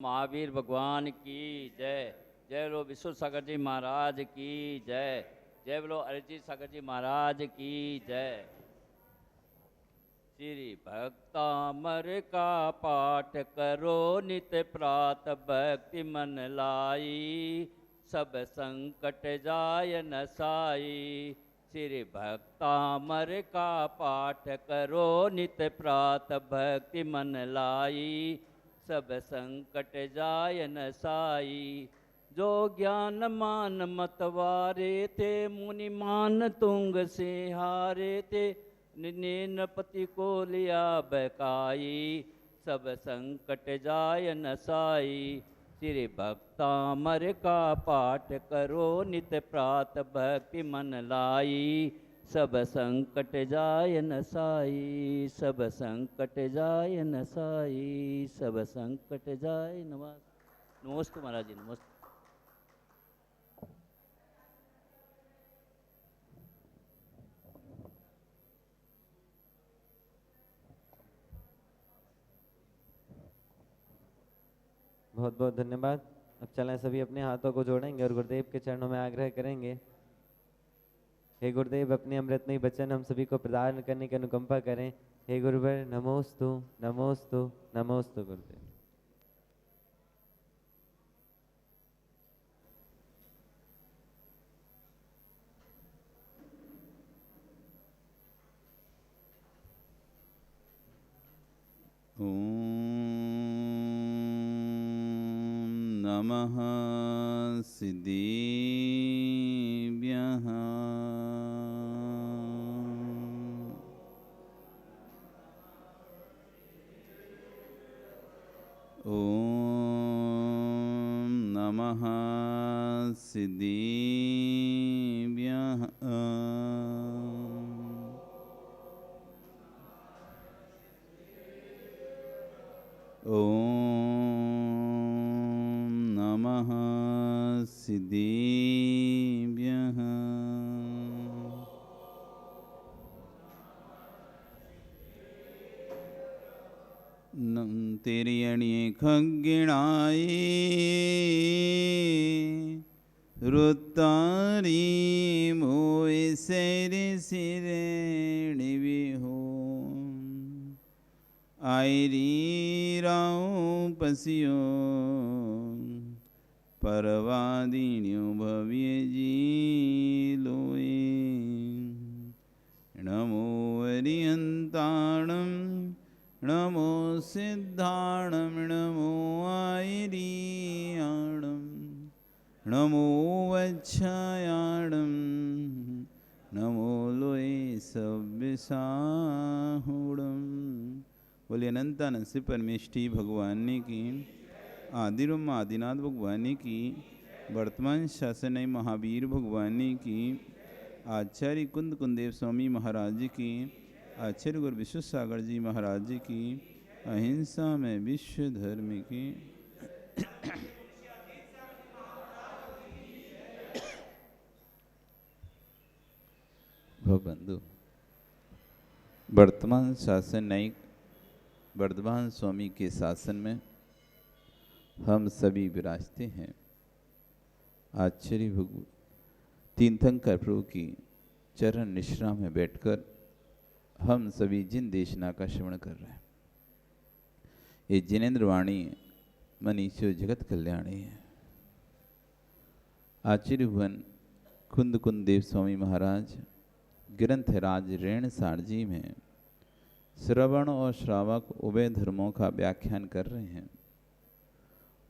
महावीर भगवान की जय। जय बोलो विश्व सागर जी महाराज की जय। जय बोलो अरिजीत सागर जी महाराज की जय। श्री भक्तामर का पाठ करो नित प्रात भक्ति मन लाई, सब संकट जाय नसाई। श्री भक्तामर का पाठ करो नित प्रात भक्ति मन लाई, सब संकट जाय नसाई। जो ज्ञान मान मतवारे थे, मुनि मान तुंग से हारे थे, नृपति को लिया बकाई, सब संकट जाय नसाई। श्री भक्तामर का पाठ करो नित प्रात भक्ति मन लाई, सब संकट जाय नसाई, सब संकट जाय नसाई, सब संकट जाय नमस्ते महाराज जी, नमस्ते। बहुत बहुत धन्यवाद। अब चलें सभी अपने हाथों को जोड़ेंगे और गुरुदेव के चरणों में आग्रह करेंगे। हे गुरुदेव, अपने अमृतमयी वचन हम सभी को प्रदान करने की अनुकंपा करें। हे गुरुवर, नमोस्तु नमोस्तु नमोस्तु गुरुदेव। नमः सिद्धिभ्यः। ॐ नमः सिद्धिभ्यः। सिद्धिभ्यः। तेरी अणिये खगिणाई रुतारी मोए सेरे सिरे निवि हो, आयरी राऊ पसियो परवादिन्यो भव्य जी लोए। नमो अरिहंताणं नमो सिद्धाणं नमो आयरियाणं नमो वच्छायाणं नमो लोए सव्यसाहुणं। बोलिए अनंतानंद से परमेष्ठी भगवान की, आदिरम आदिनाथ भगवान की, वर्तमान शासन महावीर भगवान की, आचार्य कुंद कुंदेव स्वामी महाराज की, आचार्य गुरु विश्व सागर जी महाराज की, अहिंसा में विश्व धर्म की। भगबंधु, वर्तमान शासन न्यायिक वर्धमान स्वामी के शासन में हम सभी विराजते हैं। आचार्य भगवान तीर्थंकर प्रभु की चरण निश्रा में बैठकर हम सभी जिन देशना का श्रवण कर रहे हैं, ये जिनेन्द्र वाणी मनीषो जगत कल्याणी है। आचार्य भुवन कुंद कुंदेव स्वामी महाराज ग्रंथराज रेणसार जी में श्रवण और श्रावक उभय धर्मों का व्याख्यान कर रहे हैं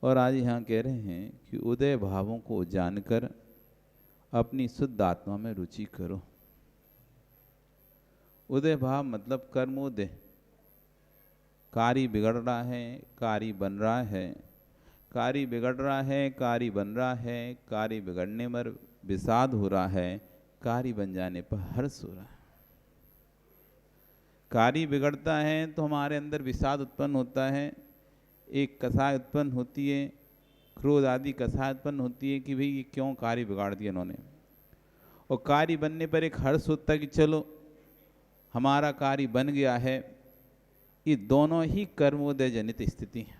और आज यहाँ कह रहे हैं कि उदय भावों को जानकर अपनी शुद्ध आत्मा में रुचि करो। उदय भाव मतलब कर्मोदय, कार्य बिगड़ रहा है, कार्य बन रहा है, कार्य बिगड़ रहा है, कार्य बन रहा है, कार्य बिगड़ने पर विषाद हो रहा है, कार्य बन जाने पर हर्ष हो रहा है। कार्य बिगड़ता है तो हमारे अंदर विषाद उत्पन्न होता है, एक कसाय उत्पन्न होती है, क्रोध आदि कसाय उत्पन्न होती है कि भाई ये क्यों कार्य बिगाड़ दिया इन्होंने। और कार्य बनने पर एक हर्ष होता है कि चलो हमारा कार्य बन गया है। ये दोनों ही कर्मोदय जनित स्थिति है।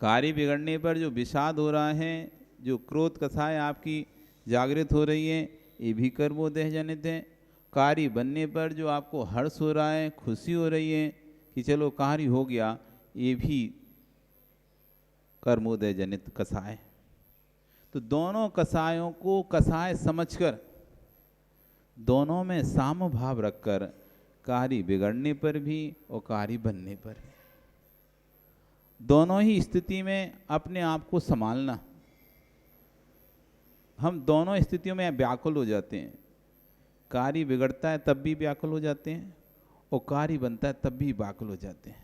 कार्य बिगड़ने पर जो विषाद हो रहा है, जो क्रोध कसाय आपकी जागृत हो रही है, ये भी कर्मोदय जनित है। कार्य बनने पर जो आपको हर्ष हो रहा है, खुशी हो रही है कि चलो कार्य हो गया, ये भी कर्मोदय जनित कसाय। तो दोनों कसायों को कसाय समझकर, दोनों में साम भाव रखकर, कार्य बिगड़ने पर भी और कार्य बनने पर भी, दोनों ही स्थिति में अपने आप को संभालना। हम दोनों स्थितियों में व्याकुल हो जाते हैं। कार्य बिगड़ता है तब भी व्याकुल हो जाते हैं, और कार्य बनता है तब भी व्याकुल हो जाते हैं,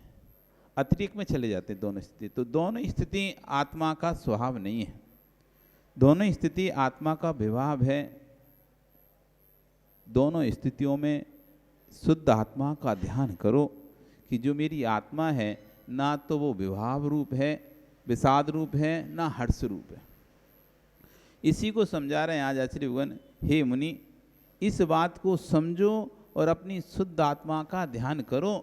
अतिरिक्त में चले जाते हैं दोनों स्थिति। तो दोनों स्थिति आत्मा का स्वभाव नहीं है, दोनों स्थिति आत्मा का विभाव है। दोनों स्थितियों में शुद्ध आत्मा का ध्यान करो कि जो मेरी आत्मा है, ना तो वो विभाव रूप है, विषाद रूप है, ना हर्ष रूप है। इसी को समझा रहे हैं आज आचार्य भगवान। हे मुनि, इस बात को समझो और अपनी शुद्ध आत्मा का ध्यान करो।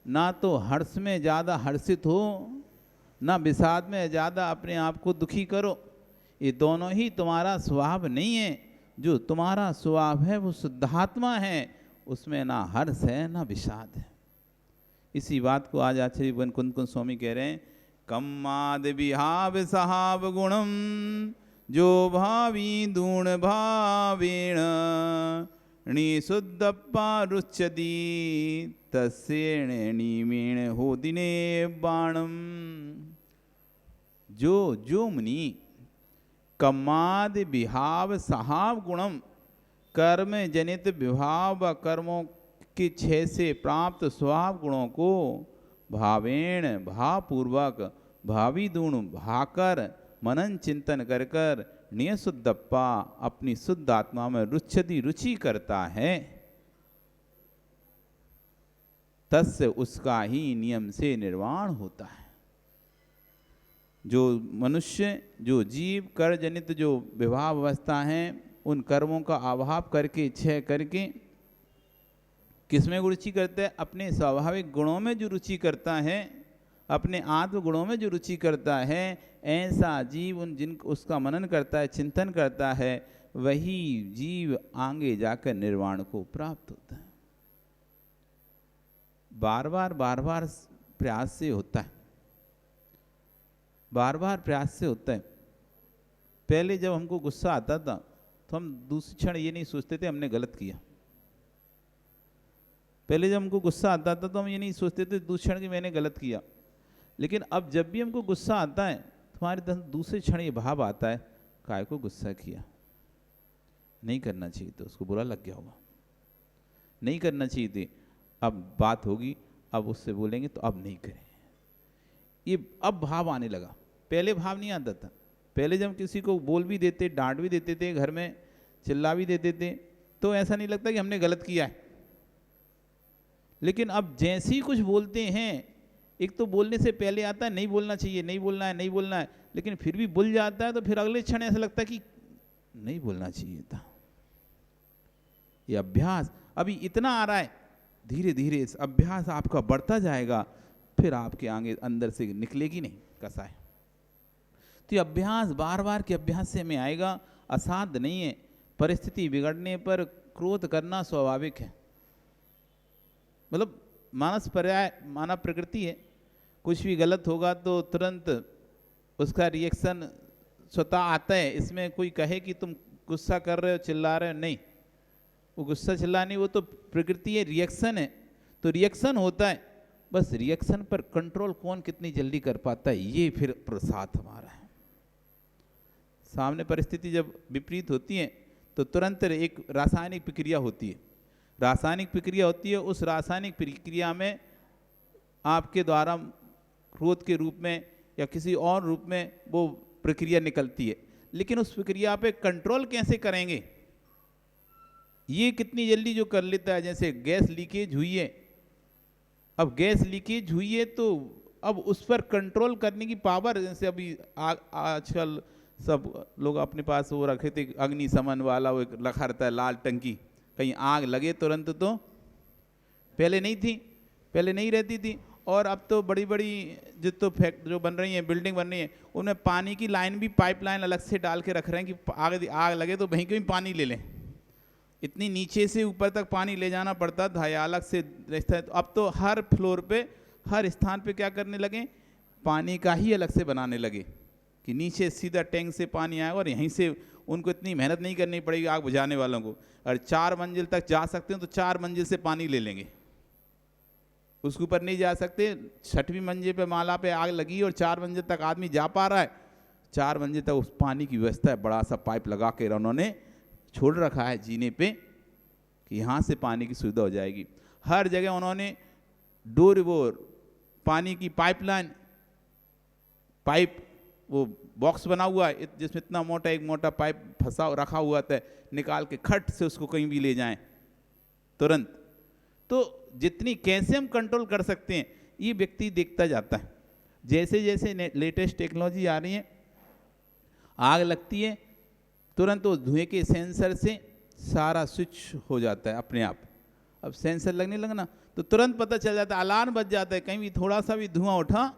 ना तो हर्ष में ज़्यादा हर्षित हो, ना विषाद में ज़्यादा अपने आप को दुखी करो। ये दोनों ही तुम्हारा स्वभाव नहीं है। जो तुम्हारा स्वभाव है वो शुद्धात्मा है, उसमें ना हर्ष है ना विषाद है। इसी बात को आज आचार्य वन कुंद कुंद स्वामी कह रहे हैं। कम्माद विहाव सहाव गुणम जो भावी दूण भावेण निशुद्धप्पा रुच्यति तस्येण निमेण होदिने बाणम। जो मुनि कम्माद विहाव सहाव गुणम, कर्म जनित विभाव व कर्मों के 6 से प्राप्त स्वभाव गुणों को भावेण भावपूर्वक भावी गुण भाकर मनन चिंतन कर कर नियशुद्धप्पा अपनी शुद्ध आत्मा में रुच्यति रुचि करता है, तस्य उसका ही नियम से निर्वाण होता है। जो मनुष्य, जो जीव कर जनित जो विभाव अवस्था है, उन कर्मों का अभाव करके, क्षय करके किसमें रुचि करता है? अपने स्वाभाविक गुणों में जो रुचि करता है, अपने आत्म गुणों में जो रुचि करता है, ऐसा जीव जिन उसका मनन करता है, चिंतन करता है, वही जीव आगे जाकर निर्वाण को प्राप्त होता है। बार बार प्रयास से होता है, बार बार प्रयास से होता है। पहले जब हमको गुस्सा आता था तो हम दूसरे क्षण ये नहीं सोचते थे हमने गलत किया। पहले जब हमको गुस्सा आता था तो हम ये नहीं सोचते थे दूसरे क्षण कि मैंने गलत किया। लेकिन अब जब भी हमको गुस्सा आता है, तुम्हारे दूसरे क्षण ये भाव आता है, काय को गुस्सा किया, नहीं करना चाहिए, तो उसको बुरा लग गया होगा, नहीं करना चाहिए थी। अब बात होगी, अब उससे बोलेंगे तो अब नहीं करें, ये अब भाव आने लगा। पहले भाव नहीं आता था। पहले जब किसी को बोल भी देते, डांट भी देते थे, घर में चिल्ला भी देते थे, तो ऐसा नहीं लगता कि हमने गलत किया है। लेकिन अब जैसे ही कुछ बोलते हैं, एक तो बोलने से पहले आता है नहीं बोलना चाहिए, नहीं बोलना है, नहीं बोलना है, लेकिन फिर भी बोल जाता है, तो फिर अगले क्षण ऐसा लगता है कि नहीं बोलना चाहिए था। ये अभ्यास अभी इतना आ रहा है, धीरे धीरे इस अभ्यास आपका बढ़ता जाएगा, फिर आपके आगे अंदर से निकलेगी नहीं कसाय। तो ये अभ्यास बार बार के अभ्यास से हमें आएगा, असाध्य नहीं है। परिस्थिति बिगड़ने पर क्रोध करना स्वाभाविक है, मतलब मानस पर्याय, मानव प्रकृति है। कुछ भी गलत होगा तो तुरंत उसका रिएक्शन स्वतः आता है। इसमें कोई कहे कि तुम गुस्सा कर रहे हो, चिल्ला रहे हो, नहीं, वो गुस्सा चिल्ला नहीं, वो तो प्रकृति है, रिएक्शन है। तो रिएक्शन होता है, बस रिएक्शन पर कंट्रोल कौन कितनी जल्दी कर पाता है, ये फिर प्रसाद हमारा है। सामने परिस्थिति जब विपरीत होती है तो तुरंत एक रासायनिक प्रक्रिया होती है, रासायनिक प्रक्रिया होती है। उस रासायनिक प्रक्रिया में आपके द्वारा क्रोध के रूप में या किसी और रूप में वो प्रक्रिया निकलती है, लेकिन उस प्रक्रिया पे कंट्रोल कैसे करेंगे, ये कितनी जल्दी जो कर लेता है। जैसे गैस लीकेज हुई है, अब गैस लीकेज हुई है तो अब उस पर कंट्रोल करने की पावर, जैसे अभी आजकल सब लोग अपने पास वो रखे थे अग्निशमन वाला, वो रखा रहता है लाल टंकी, कहीं आग लगे तुरंत, तो पहले नहीं थी, पहले नहीं रहती थी। और अब तो बड़ी बड़ी जो बन रही हैं, बिल्डिंग बन रही है, उनमें पानी की लाइन भी, पाइपलाइन अलग से डाल के रख रहे हैं कि आग आग लगे तो वहीं कहीं पानी ले लें। इतनी नीचे से ऊपर तक पानी ले जाना पड़ता था या अलग से रहता है। तो अब तो हर फ्लोर पे, हर स्थान पे क्या करने लगे, पानी का ही अलग से बनाने लगे कि नीचे सीधा टैंक से पानी आएगा और यहीं से उनको इतनी मेहनत नहीं करनी पड़ेगी आग बुझाने वालों को। और 4 मंजिल तक जा सकते हैं तो 4 मंजिल से पानी ले लेंगे, उसके ऊपर नहीं जा सकते। 6वीं मंजिल पे माला पे आग लगी और 4 मंजिल तक आदमी जा पा रहा है, 4 मंजिल तक उस पानी की व्यवस्था है, बड़ा सा पाइप लगा के उन्होंने छोड़ रखा है जीने पे कि यहाँ से पानी की सुविधा हो जाएगी। हर जगह उन्होंने डोर पानी की पाइपलाइन, पाइप वो बॉक्स बना हुआ है जिसमें इतना मोटा, एक मोटा पाइप फंसा रखा हुआ था, निकाल के खट से उसको कहीं भी ले जाएं तुरंत। तो जितनी कैसे हम कंट्रोल कर सकते हैं ये व्यक्ति देखता जाता है। जैसे जैसे लेटेस्ट टेक्नोलॉजी आ रही है, आग लगती है तुरंत वो धुएं के सेंसर से सारा स्विच हो जाता है अपने आप। अब सेंसर लगने लगना तो तुरंत पता चल जाता है, अलार्म बज जाता है, कहीं भी थोड़ा सा भी धुआं उठा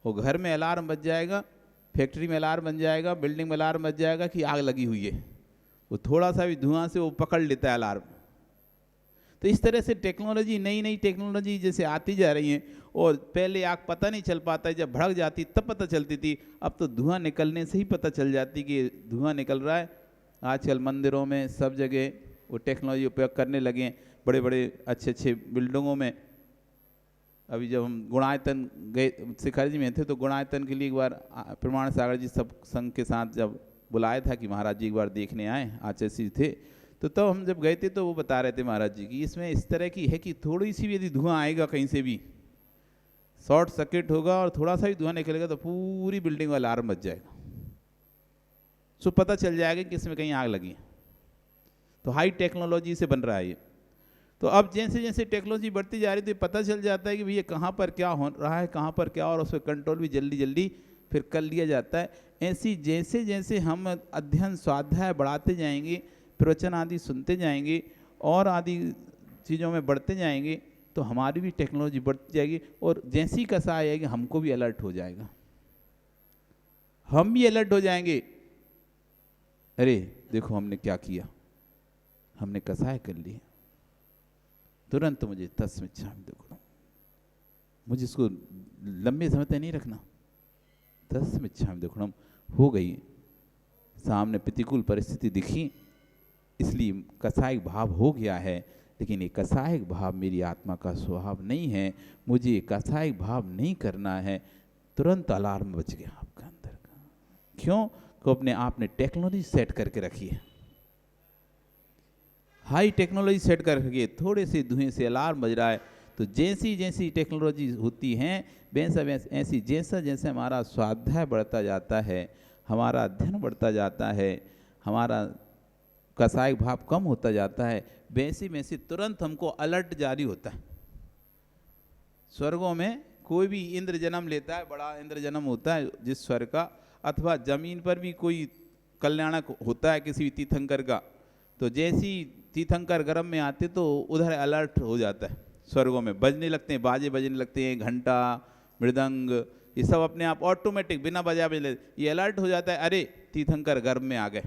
वो घर में अलार्म बज जाएगा, फैक्ट्री में अलार्म बन जाएगा, बिल्डिंग में अलार्म बज जाएगा कि आग लगी हुई है। वो थोड़ा सा भी धुआं से वो पकड़ लेता है अलार्म। तो इस तरह से टेक्नोलॉजी, नई नई टेक्नोलॉजी जैसे आती जा रही है, और पहले आग पता नहीं चल पाता है, जब भड़क जाती तब पता चलती थी, अब तो धुआं निकलने से ही पता चल जाती कि धुआं निकल रहा है। आजकल मंदिरों में सब जगह वो टेक्नोलॉजी उपयोग करने लगे हैं, बड़े बड़े अच्छे अच्छे बिल्डिंगों में। अभी जब हम गुणायतन गए, शिखर जी में थे, तो गुणायतन के लिए एक बार प्रमाण सागर जी सब संघ के साथ जब बुलाया था कि महाराज जी एक बार देखने आए, आचार्य जी थे, तो तब हम जब गए थे तो वो बता रहे थे महाराज जी की इसमें इस तरह की है कि थोड़ी सी भी यदि धुआं आएगा कहीं से भी, शॉर्ट सर्किट होगा और थोड़ा सा भी धुआं निकलेगा तो पूरी बिल्डिंग का अलार्म बज जाएगा, सो पता चल जाएगा कि इसमें कहीं आग लगी है। तो हाई टेक्नोलॉजी से बन रहा है ये। तो अब जैसे जैसे टेक्नोलॉजी बढ़ती जा रही है तो पता चल जाता है कि भैया कहाँ पर क्या हो रहा है, कहाँ पर क्या, और उस पर कंट्रोल भी जल्दी जल्दी फिर कर लिया जाता है। ऐसी जैसे जैसे हम अध्ययन स्वाध्याय बढ़ाते जाएंगे, प्रवचन आदि सुनते जाएंगे और आदि चीज़ों में बढ़ते जाएंगे तो हमारी भी टेक्नोलॉजी बढ़ती जाएगी, और जैसी कसाय आएगी हमको भी अलर्ट हो जाएगा, हम भी अलर्ट हो जाएंगे। अरे देखो हमने क्या किया, हमने कसाय कर ली, तुरंत मुझे तस्मिच्छामि दुक्कडम, मुझे इसको लंबे समय तक नहीं रखना, तस्मिच्छामि दुक्कडम। हो गई, सामने प्रतिकूल परिस्थिति दिखी, इसलिए कसायिक भाव हो गया है, लेकिन ये कसायिक भाव मेरी आत्मा का स्वभाव नहीं है, मुझे कसायिक भाव नहीं करना है। तुरंत अलार्म बज गया आपका अंदर का। क्यों? को अपने आप ने टेक्नोलॉजी सेट करके रखी है, हाई टेक्नोलॉजी सेट कर रखी है, थोड़े से धुएं से अलार्म बज रहा है। तो जैसी जैसी टेक्नोलॉजी होती हैं वैसा ऐसी जैसा जैसे हमारा स्वाध्याय बढ़ता जाता है, हमारा अध्ययन बढ़ता जाता है, हमारा कसायिक भाव कम होता जाता है, वैसी वैसी तुरंत हमको अलर्ट जारी होता है। स्वर्गों में कोई भी इंद्र जन्म लेता है, बड़ा इंद्र जन्म होता है जिस स्वर्ग का, अथवा जमीन पर भी कोई कल्याणक होता है किसी तीर्थंकर का, तो जैसी तीर्थंकर गर्भ में आते तो उधर अलर्ट हो जाता है, स्वर्गों में बजने लगते हैं, बाजे बजने लगते हैं, घंटा मृदंग ये सब अपने आप ऑटोमेटिक बिना बजा बजे ये अलर्ट हो जाता है, अरे तीर्थंकर गर्भ में आ गए।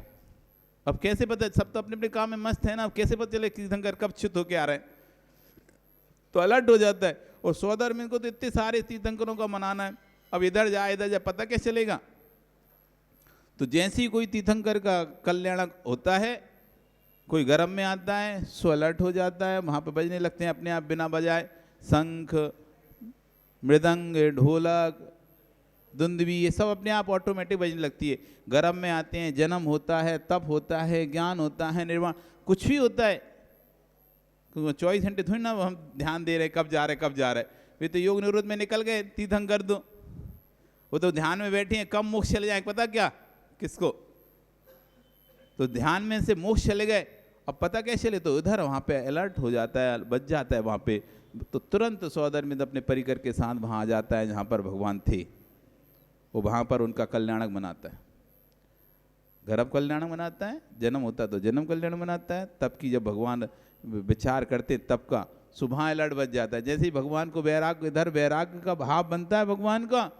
अब कैसे पता, सब तो अपने अपने काम में मस्त है ना, अब कैसे पता चले तीर्थंकर कब च्युत होके आ रहे हैं, तो अलर्ट हो जाता है। और स्वधर्म को तो इतने सारे तीर्थंकरों का मनाना है, अब इधर जाए पता कैसे चलेगा। तो जैसे ही कोई तीर्थंकर का कल्याणक होता है, कोई गर्भ में आता है, सो अलर्ट हो जाता है, वहाँ पे बजने लगते हैं अपने आप बिना बजाए, शंख मृदंग ढोलक दुंदुभी ये सब अपने आप ऑटोमेटिक बजने लगती है। गर्भ में आते हैं, जन्म होता है, तप होता है, ज्ञान होता है, निर्वाण कुछ भी होता है, 24 घंटे थोड़ी ना हम ध्यान दे रहे कब जा रहे। वे तो योग निवृत्त में निकल गए तीर्थंकर, दो वो तो ध्यान में बैठे हैं, कब मोक्ष चले जाए पता क्या किसको, तो ध्यान में से मोक्ष चले गए, अब पता कैसे चले, तो उधर वहाँ पे अलर्ट हो जाता है, बच जाता है वहाँ पे, तो तुरंत स्वधर्मित अपने परिकर के साथ वहाँ आ जाता है जहाँ पर भगवान थे, वो वहाँ पर उनका कल्याणक मनाता है, गर्भ कल्याणक मनाता है, जन्म होता है तो जन्म कल्याण मनाता है, तब की जब भगवान विचार करते तब का सुबह अलर्ट बच जाता है। जैसे ही भगवान को वैराग्य, इधर वैराग्य का भाव बनता है भगवान का,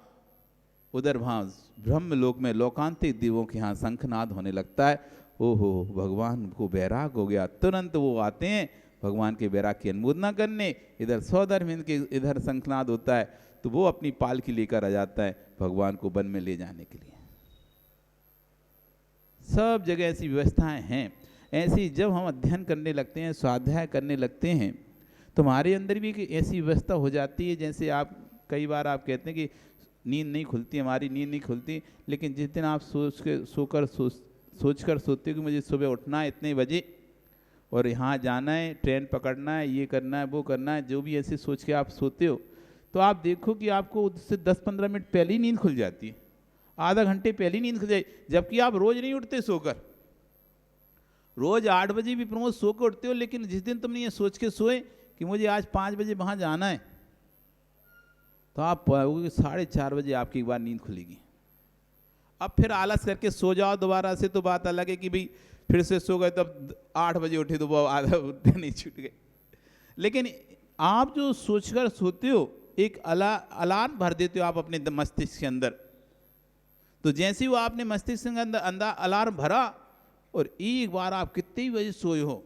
उधर भाव ब्रह्म लोक में लोकांतिक दिवों के यहाँ शंखनाद होने लगता है। ओहो, भगवान को वैराग हो गया, तुरंत वो आते हैं भगवान के वैराग की अनुमोदना करने। इधर सौधर्म के इधर शंखनाद होता है, तो वो अपनी पालकी लेकर आ जाता है भगवान को वन में ले जाने के लिए। सब जगह ऐसी व्यवस्थाएं हैं। ऐसी जब हम अध्ययन करने लगते हैं, स्वाध्याय करने लगते हैं, तो हमारे अंदर भी एक ऐसी व्यवस्था हो जाती है। जैसे आप कई बार आप कहते हैं कि नींद नहीं खुलती, हमारी नींद नहीं खुलती, लेकिन जिस दिन आप सोचकर सोते हो कि मुझे सुबह उठना है इतने बजे और यहाँ जाना है, ट्रेन पकड़ना है, ये करना है, वो करना है, जो भी ऐसे सोच के आप सोते हो, तो आप देखो कि आपको उससे 10-15 मिनट पहले ही नींद खुल जाती है, आधा घंटे पहले ही नींद खुल जाए। जबकि आप रोज नहीं उठते सोकर, रोज 8 बजे भी प्रमोद सो के उठते हो, लेकिन जिस दिन तुमने ये सोच के सोए कि मुझे आज 5 बजे वहाँ जाना है, तो आप पाओगे 4:30 बजे आपकी एक बार नींद खुलेगी। अब फिर आलस करके सो जाओ दोबारा से, तो बात अलग है कि भाई फिर से सो गए, तब 8 बजे उठे तो वो आधा नहीं छूट गए। लेकिन आप जो सोचकर सोते हो, एक अलार्म भर देते हो आप अपने मस्तिष्क के अंदर, तो जैसे ही वो आपने मस्तिष्क के अंदर अलार्म भरा और एक बार आप कितने बजे सोए हो,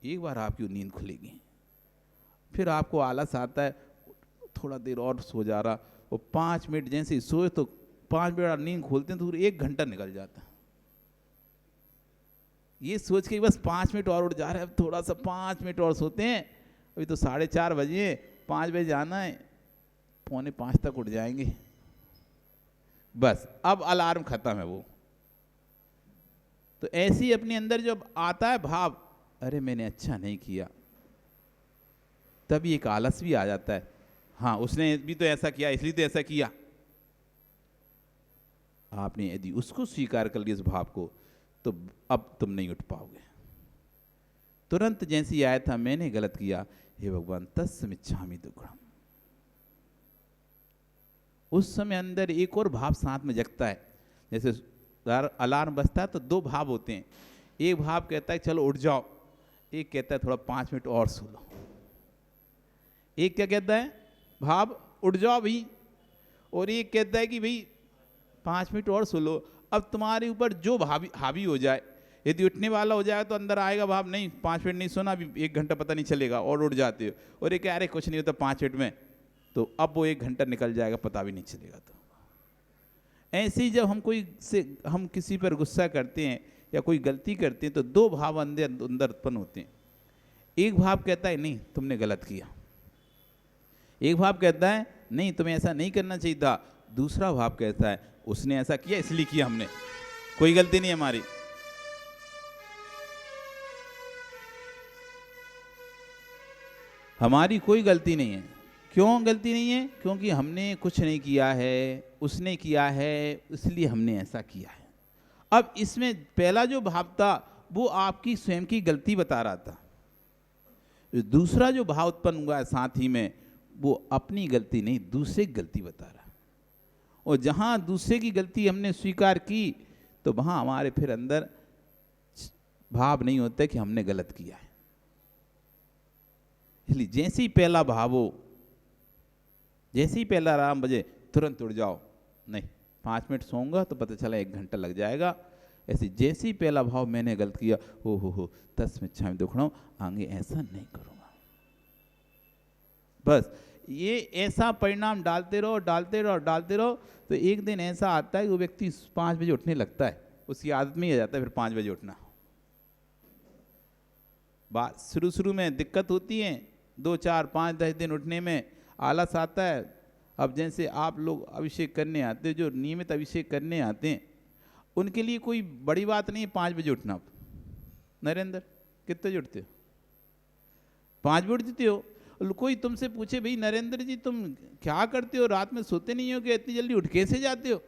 एक बार आपकी नींद खुलेगी। फिर आपको आलस आता है, थोड़ा देर और सो जा रहा, वो 5 मिनट जैसे ही सोए तो 5 मिनट नींद खोलते हैं तो 1 घंटा निकल जाता है। ये सोच के बस 5 मिनट और उठ जा रहे हैं, अब थोड़ा सा 5 मिनट और सोते हैं, अभी तो 4:30 बजे, 5 बजे जाना है, 4:45 तक उठ जाएंगे, बस अब अलार्म खत्म है वो। तो ऐसे ही अपने अंदर जब आता है भाव, अरे मैंने अच्छा नहीं किया, तभी एक आलस भी आ जाता है, हाँ उसने भी तो ऐसा किया इसलिए तो ऐसा किया। आपने यदि उसको स्वीकार कर लिया इस भाव को, तो अब तुम नहीं उठ पाओगे। तुरंत जैसे ही आया था मैंने गलत किया, हे भगवान तस्मिच्छामि दुक्कडम, उस समय अंदर एक और भाव साथ में जगता है। जैसे अलार्म बजता है तो 2 भाव होते हैं, एक भाव कहता है चलो उठ जाओ, एक कहता है थोड़ा 5 मिनट और सो लो। एक क्या कहता है भाव, उठ जाओ भाई, और एक कहता है कि भाई 5 मिनट और सो लो। अब तुम्हारे ऊपर जो हावी हो जाए, यदि उठने वाला हो जाए तो अंदर आएगा भाव, नहीं 5 मिनट नहीं सोना, अभी 1 घंटा पता नहीं चलेगा, और उठ जाते हो। और एक अरे कुछ नहीं होता 5 मिनट में, तो अब वो 1 घंटा निकल जाएगा, पता भी नहीं चलेगा। तो ऐसे ही जब हम किसी पर गुस्सा करते हैं या कोई गलती करते हैं, तो 2 भाव अंदर उत्पन्न होते हैं। एक भाव कहता है नहीं तुमने गलत किया, एक भाव कहता है नहीं तुम्हें ऐसा नहीं करना चाहिए था, दूसरा भाव कहता है उसने ऐसा किया इसलिए किया, हमने कोई गलती नहीं हमारी। हमारी कोई गलती नहीं है। क्यों गलती नहीं है? क्योंकि हमने कुछ नहीं किया है, उसने किया है, इसलिए हमने ऐसा किया है। अब इसमें पहला जो भाव था वो आपकी स्वयं की गलती बता रहा था, दूसरा जो भाव उत्पन्न हुआ है साथ ही में, वो अपनी गलती नहीं दूसरे की गलती बता रहा है। और जहाँ दूसरे की गलती हमने स्वीकार की, तो वहाँ हमारे फिर अंदर भाव नहीं होता कि हमने गलत किया है। इसलिए जैसे ही पहला भाव हो, जैसे ही पहला अलार्म बजे तुरंत उठ जाओ, नहीं 5 मिनट सोऊंगा तो पता चला 1 घंटा लग जाएगा। ऐसे जैसे ही पहला भाव मैंने गलत किया, हो तस्मिच्छामि दुक्कडम, आगे ऐसा नहीं करूँगा। बस ये ऐसा परिणाम डालते रहो, तो एक दिन ऐसा आता है कि वो व्यक्ति 5 बजे उठने लगता है, उसकी आदत में ही आ जाता है फिर 5 बजे उठना। बात शुरू में दिक्कत होती है, 2, 4, 5, 10 दिन उठने में आलस आता है। अब जैसे आप लोग अभिषेक करने आते हैं, जो नियमित अभिषेक करने आते हैं, उनके लिए कोई बड़ी बात नहीं है 5 बजे उठना। नरेंद्र कितने बजे उठते हो? 5 बजे उठते हो? कोई तुमसे पूछे भाई नरेंद्र जी तुम क्या करते हो, रात में सोते नहीं हो कि इतनी जल्दी उठ कैसे जाते हो?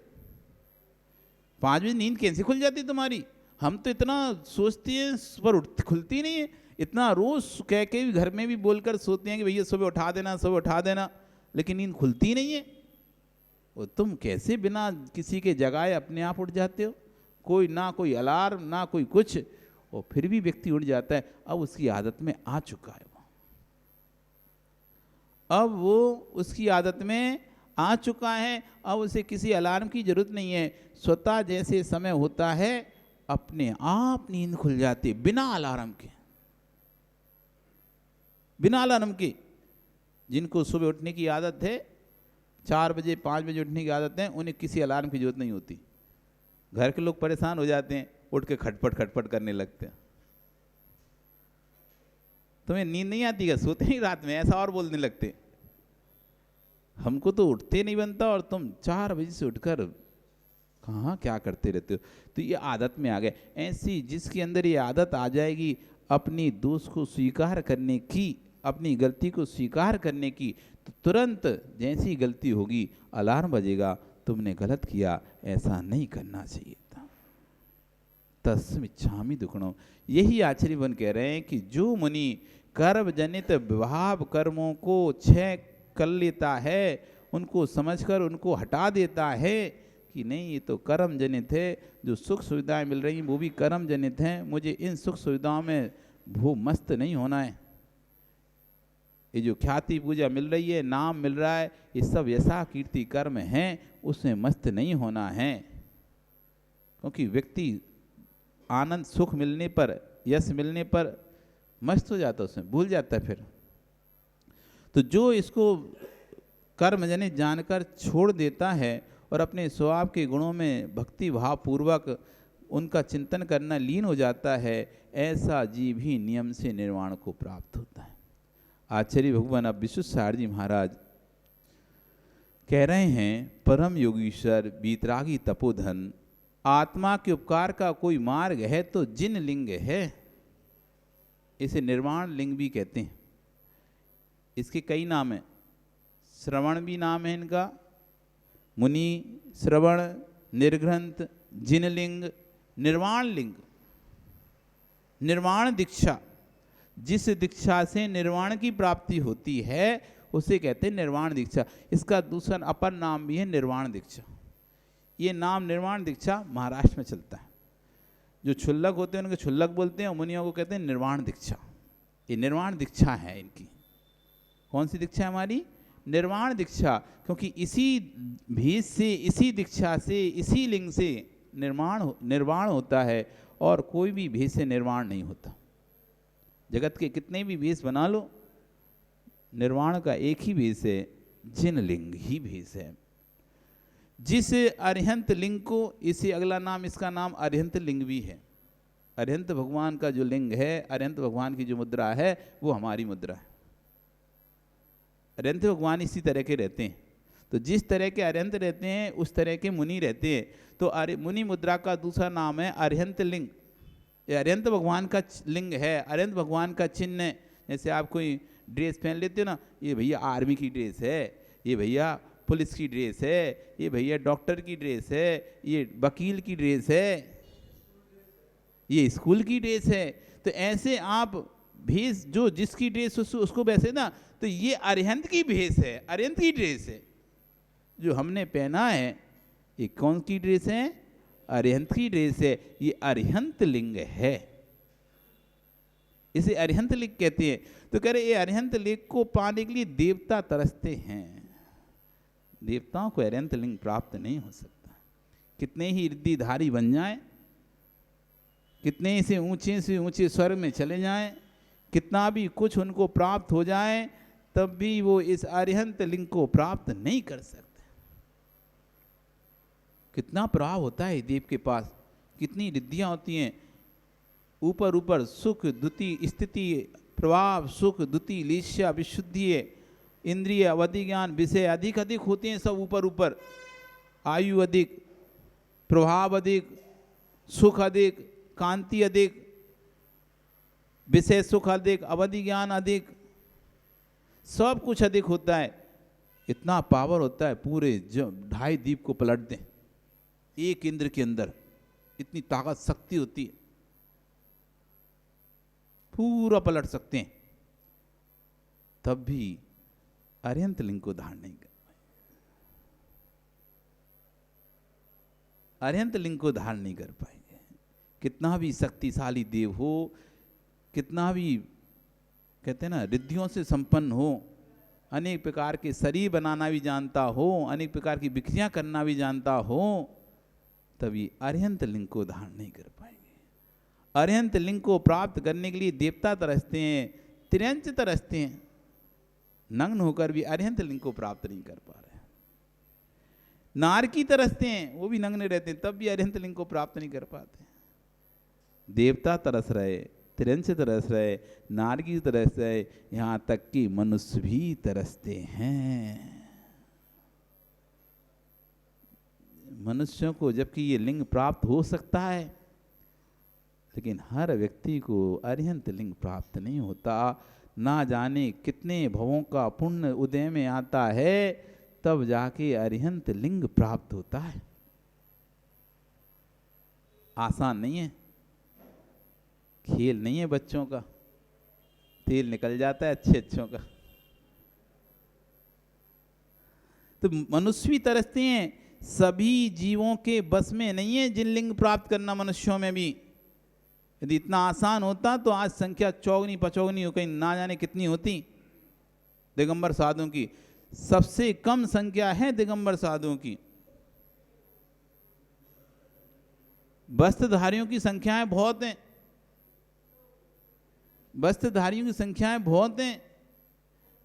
5 बजे नींद कैसे खुल जाती तुम्हारी? हम तो इतना सोचते हैं पर खुलती नहीं है। इतना रोज कह के भी घर में भी बोलकर सोते हैं कि भैया सुबह उठा देना, लेकिन नींद खुलती नहीं है। और तुम कैसे बिना किसी के जगाए अपने आप उठ जाते हो? कोई अलार्म ना कोई कुछ, और फिर भी व्यक्ति उठ जाता है। अब उसकी आदत में आ चुका है वो। अब वो उसकी आदत में आ चुका है, अब उसे किसी अलार्म की जरूरत नहीं है। स्वतः जैसे समय होता है अपने आप नींद खुल जाती, बिना अलार्म के, बिना अलार्म के। जिनको सुबह उठने की आदत है, 4 बजे 5 बजे उठने की आदत है, उन्हें किसी अलार्म की जरूरत नहीं होती। घर के लोग परेशान हो जाते हैं, उठ के खटपट खटपट करने लगते हैं। तुम्हें नींद नहीं आती क्या, सोते नहीं रात में, ऐसा और बोलने लगते। हमको तो उठते नहीं बनता और तुम 4 बजे से उठकर कहाँ क्या करते रहते हो। तो ये आदत में आ गए। ऐसी जिसके अंदर ये आदत आ जाएगी अपनी दोष को स्वीकार करने की, अपनी गलती को स्वीकार करने की, तो तुरंत जैसी गलती होगी अलार्म बजेगा, तुमने गलत किया, ऐसा नहीं करना चाहिए था। तस्मिच्छामि दुक्खड़म। यही आचार्य वन कह रहे हैं कि जो मुनि कर्म जनित विभाव कर्मों को क्षय कर लेता है, उनको समझकर उनको हटा देता है कि नहीं ये तो कर्म जनित है, जो सुख सुविधाएं मिल रही हैं वो भी कर्म जनित हैं, मुझे इन सुख सुविधाओं में भू मस्त नहीं होना है। ये जो ख्याति पूजा मिल रही है, नाम मिल रहा है, ये सब ऐसा कीर्ति कर्म हैं, उसमें मस्त नहीं होना है। क्योंकि व्यक्ति आनंद सुख मिलने पर, यश मिलने पर मस्त हो जाता है, उसमें भूल जाता है फिर। तो जो इसको कर्म जनित जानकर छोड़ देता है और अपने स्वभाव के गुणों में भक्ति भाव पूर्वक उनका चिंतन करना लीन हो जाता है, ऐसा जीव ही नियम से निर्वाण को प्राप्त होता है। आचार्य भगवान अब विश्वेश्वर जी महाराज कह रहे हैं, परम योगीश्वर बीतरागी तपोधन, आत्मा के उपकार का कोई मार्ग है तो जिन लिंग है, इसे निर्वाण लिंग भी कहते हैं। इसके कई नाम हैं, श्रवण भी नाम है इनका, मुनि श्रवण, निर्ग्रंथ, जिनलिंग, निर्वाण लिंग। निर्वाण दीक्षा, जिस दीक्षा से निर्वाण की प्राप्ति होती है उसे कहते हैं निर्वाण दीक्षा। इसका दूसरा अपर नाम भी है निर्वाण दीक्षा। ये नाम निर्वाण दीक्षा महाराष्ट्र में चलता है। जो क्षुल्लक होते हैं उनके क्षुल्लक बोलते हैं, मुनियों को कहते हैं निर्वाण दीक्षा। ये निर्वाण दीक्षा है इनकी। कौन सी दीक्षा है हमारी? निर्वाण दीक्षा। क्योंकि इसी भेद से, इसी दीक्षा से, इसी लिंग से निर्वाण होता है और कोई भी भेद से निर्वाण नहीं होता। जगत के कितने भी भेष बना लो, निर्वाण का एक ही भेष है, जिन लिंग ही भेष है। जिस अरिहंत लिंग को, इसे अगला नाम, इसका नाम अरिहंत लिंग भी है। अरिहंत भगवान का जो लिंग है, अरिहंत भगवान की जो मुद्रा है वो हमारी मुद्रा है। अरिहंत भगवान इसी तरह के रहते हैं। तो जिस तरह के अरिहंत रहते हैं उस तरह के मुनि रहते हैं। तो मुनि मुद्रा का दूसरा नाम है अरिहंत लिंग। ये अरिहंत भगवान का लिंग है, अरिहंत भगवान का चिन्ह है। जैसे आप कोई ड्रेस पहन लेते हो ना, ये भैया आर्मी की ड्रेस है, ये भैया पुलिस की ड्रेस है, ये भैया डॉक्टर की ड्रेस है, ये वकील की ड्रेस है, ये स्कूल की ड्रेस है। तो ऐसे आप भेष, जो जिसकी ड्रेस उसको वैसे ना, तो ये अरिहंत की भेष है, अरिहंत की ड्रेस है। जो हमने पहना है ये कौन की ड्रेस है? अरिहंत की ड्रेस है। ये अरिहंत लिंग है, इसे अरिहंत लिंग कहते हैं। तो कह रहे ये अरिहंत लिंग को पाने के लिए देवता तरसते हैं। देवताओं को अरिहंत लिंग प्राप्त नहीं हो सकता। कितने ही रिद्धिधारी बन जाए, कितने से ऊंचे स्वर्ग में चले जाएं, कितना भी कुछ उनको प्राप्त हो जाए, तब भी वो इस अरिहंत लिंग को प्राप्त नहीं कर सकते। कितना प्रभाव होता है देव के पास, कितनी रिद्धियां होती हैं। ऊपर ऊपर सुख द्वितीय स्थिति, प्रभाव सुख द्वितीय लीस्या विशुद्धि, इंद्रिय अवधि ज्ञान विषय अधिक अधिक होते हैं। सब ऊपर ऊपर, आयु अधिक, प्रभाव अधिक, सुख अधिक, कांति अधिक, विषय सुख अधिक, अवधि ज्ञान अधिक, सब कुछ अधिक होता है। इतना पावर होता है, पूरे 2.5 द्वीप को पलट दें एक इंद्र के अंदर, इतनी ताकत शक्ति होती है, पूरा पलट सकते हैं। तब भी अरिहंत लिंग को धारण नहीं कर पाए, अरिहंत लिंग को धारण नहीं कर पाएंगे। कितना भी शक्तिशाली देव हो, कितना भी कहते हैं ना रिद्धियों से संपन्न हो, अनेक प्रकार के शरीर बनाना भी जानता हो, अनेक प्रकार की विक्रियां करना भी जानता हो, तभी अरिहंत लिंग को धारण नहीं कर पाएंगे। अरिहंत लिंग को प्राप्त करने के लिए देवता तरसते हैं, तिर्यंच तरसते हैं, नग्न होकर भी अरिहंत लिंग को प्राप्त नहीं कर पा रहे हैं। नारकी तरसते हैं, वो भी नग्न रहते हैं, तब भी अरिहंत लिंग को प्राप्त नहीं कर पाते। देवता तरस रहे, तिरंच तरस रहे, नारकी तरस रहे, यहाँ तक कि मनुष्य भी तरसते हैं। मनुष्यों को जबकि ये लिंग प्राप्त हो सकता है, लेकिन हर व्यक्ति को अरिहंत लिंग प्राप्त नहीं होता। ना जाने कितने भवों का पुण्य उदय में आता है, तब जाके अरिहंत लिंग प्राप्त होता है। आसान नहीं है, खेल नहीं है बच्चों का, तेल निकल जाता है अच्छे अच्छों का। तो मनुष्य भी तरसते हैं, सभी जीवों के बस में नहीं है जिन लिंग प्राप्त करना मनुष्यों में भी। यदि इतना आसान होता तो आज संख्या चौगनी पचौगनी हो, कहीं ना जाने कितनी होती दिगंबर साधुओं की। सबसे कम संख्या है दिगंबर साधुओं की। वस्त्रधारियों की संख्याएं बहुत हैं, वस्त्रधारियों की संख्याएं बहुत हैं,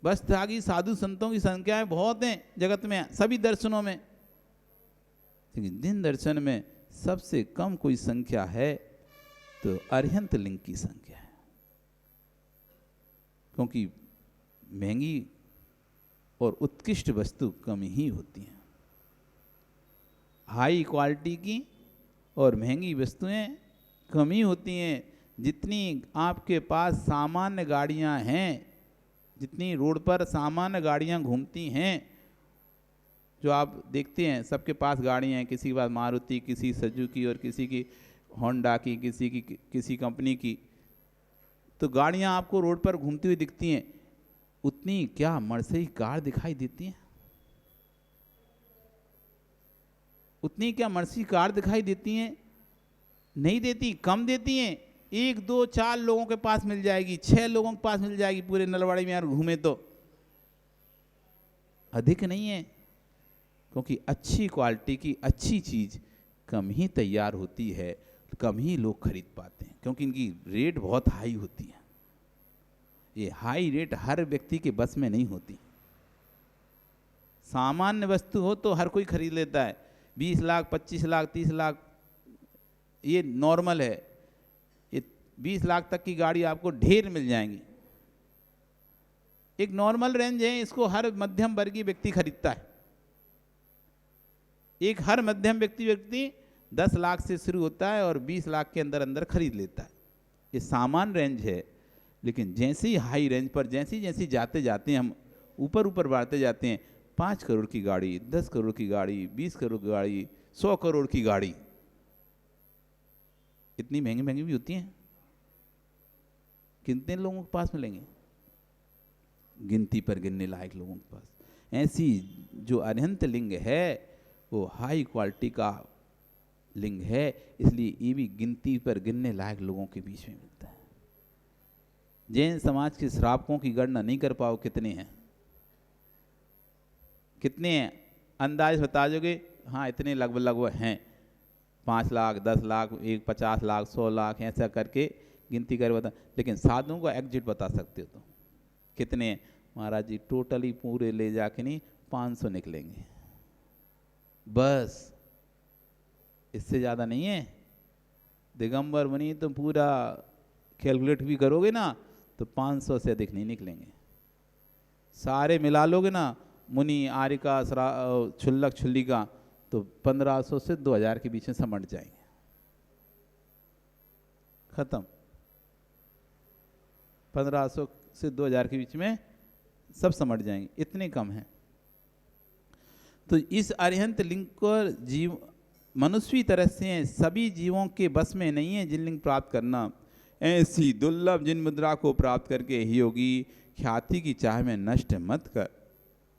वस्त्रधारी साधु संतों की संख्याएं बहुत हैं जगत में, सभी दर्शनों में। लेकिन जिन दर्शन में सबसे कम कोई संख्या है तो अरिहंत लिंग की संख्या है, क्योंकि महंगी और उत्कृष्ट वस्तु कम ही होती हैं। हाई क्वालिटी की और महंगी वस्तुएं कम ही होती हैं। जितनी आपके पास सामान्य गाड़ियां हैं, जितनी रोड पर सामान्य गाड़ियां घूमती हैं, जो आप देखते हैं सबके पास गाड़ियां हैं, किसी के पास मारुति, किसी सुजुकी और किसी की होंडा की, किसी की किसी कंपनी की, तो गाड़ियां आपको रोड पर घूमती हुई दिखती हैं। उतनी क्या मर्सिडीज कार दिखाई देती हैं? उतनी क्या मर्सिडीज कार दिखाई देती हैं? नहीं देती, कम देती हैं। 1 2 4 लोगों के पास मिल जाएगी, 6 लोगों के पास मिल जाएगी पूरे नलवाड़ी में यार घूमे तो, अधिक नहीं है। क्योंकि अच्छी क्वालिटी की अच्छी चीज कम ही तैयार होती है, कम ही लोग खरीद पाते हैं, क्योंकि इनकी रेट बहुत हाई होती है। ये हाई रेट हर व्यक्ति के बस में नहीं होती। सामान्य वस्तु हो तो हर कोई खरीद लेता है, 20 लाख 25 लाख 30 लाख ये नॉर्मल है। ये 20 लाख तक की गाड़ी आपको ढेर मिल जाएंगी, एक नॉर्मल रेंज है, इसको हर मध्यम वर्गीय व्यक्ति खरीदता है। एक हर मध्यम व्यक्ति 10 लाख से शुरू होता है और 20 लाख के अंदर अंदर खरीद लेता है। ये सामान्य रेंज है। लेकिन जैसे ही हाई रेंज पर जैसी जैसी जाते जाते हैं, हम ऊपर ऊपर बढ़ते जाते हैं, 5 करोड़ की गाड़ी, 10 करोड़ की गाड़ी, 20 करोड़ की गाड़ी, 100 करोड़ की गाड़ी, इतनी महंगी महंगी भी होती हैं। कितने लोगों के पास मिलेंगे? गिनती पर गिनने लायक लोगों के पास। ऐसी जो अरिहंत लिंग है वो हाई क्वालिटी का लिंग है, इसलिए ये भी गिनती पर गिनने लायक लोगों के बीच में मिलता है। जैन समाज के श्रावकों की गणना नहीं कर पाओ कितने हैं, कितने हैं अंदाज बता दोगे? हाँ इतने लगभग लगभग हैं, 5 लाख 10 लाख 50 लाख 100 लाख ऐसा करके गिनती कर बता। लेकिन साधुओं को एग्जिट बता सकते हो तो कितने हैं? महाराज जी टोटली पूरे ले जाके नहीं 500 निकलेंगे बस, इससे ज़्यादा नहीं है। दिगंबर मुनि तो पूरा कैलकुलेट भी करोगे ना तो 500 से अधिक नहीं निकलेंगे। सारे मिला लोगे ना, मुनि आर्य का छुल्लक छुल्ली का, तो 1500 से 2000 के बीच में समट जाएंगे, खत्म। 1500 से 2000 के बीच में सब समट जाएंगे, इतने कम हैं। तो इस अरिहंत लिंग को जीव मनुष्य तरह से सभी जीवों के बस में नहीं है जिन लिंग प्राप्त करना। ऐसी दुर्लभ जिन मुद्रा को प्राप्त करके ही योगी ख्याति की चाह में नष्ट मत कर।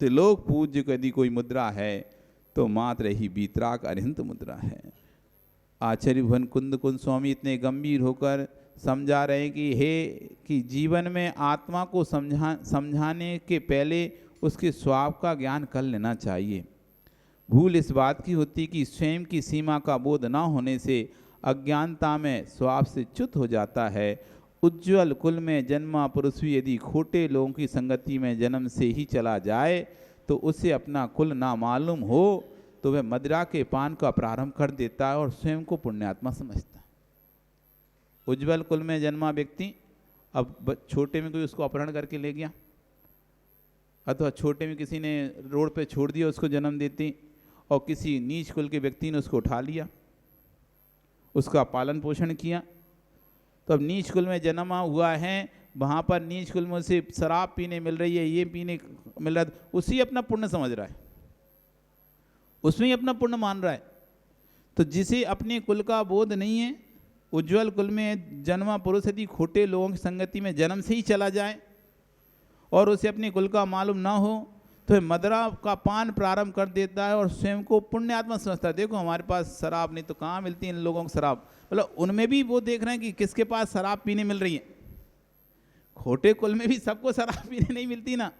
त्रिलोक पूज्य यदि कोई मुद्रा है तो मात्र ही बीतराग अरिहंत मुद्रा है। आचार्य भुवन कुंद कुंद स्वामी इतने गंभीर होकर समझा रहे हैं कि हे कि जीवन में आत्मा को समझाने के पहले उसके स्वभाव का ज्ञान कर लेना चाहिए। भूल इस बात की होती कि स्वयं की सीमा का बोध न होने से अज्ञानता में स्वभाव से च्युत हो जाता है। उज्ज्वल कुल में जन्मा पुरुष भी यदि खोटे लोगों की संगति में जन्म से ही चला जाए तो उसे अपना कुल ना मालूम हो तो वह मदिरा के पान का प्रारंभ कर देता है और स्वयं को पुण्यात्मा समझता है। उज्ज्वल कुल में जन्मा व्यक्ति अब छोटे में कोई उसको अपहरण करके ले गया अथवा छोटे में किसी ने रोड पे छोड़ दिया उसको जन्म देती और किसी नीच कुल के व्यक्ति ने उसको उठा लिया, उसका पालन पोषण किया, तो अब नीच कुल में जन्म हुआ है, वहाँ पर नीच कुल में उसे शराब पीने मिल रही है, ये पीने मिल रहा है, उसी अपना पुण्य समझ रहा है, उसमें ही अपना पुण्य मान रहा है। तो जिसे अपने कुल का बोध नहीं है, उज्ज्वल कुल में जन्मा पुरुष यदि खोटे लोगों की संगति में जन्म से ही चला जाए और उसे अपने कुल का मालूम ना हो तो मदिरा का पान प्रारंभ कर देता है और स्वयं को पुण्यात्मा समझता है। देखो हमारे पास शराब नहीं तो कहाँ मिलती है इन लोगों को शराब, मतलब उनमें भी वो देख रहे हैं कि किसके पास शराब पीने मिल रही है। खोटे कुल में भी सबको शराब पीने नहीं मिलती ना,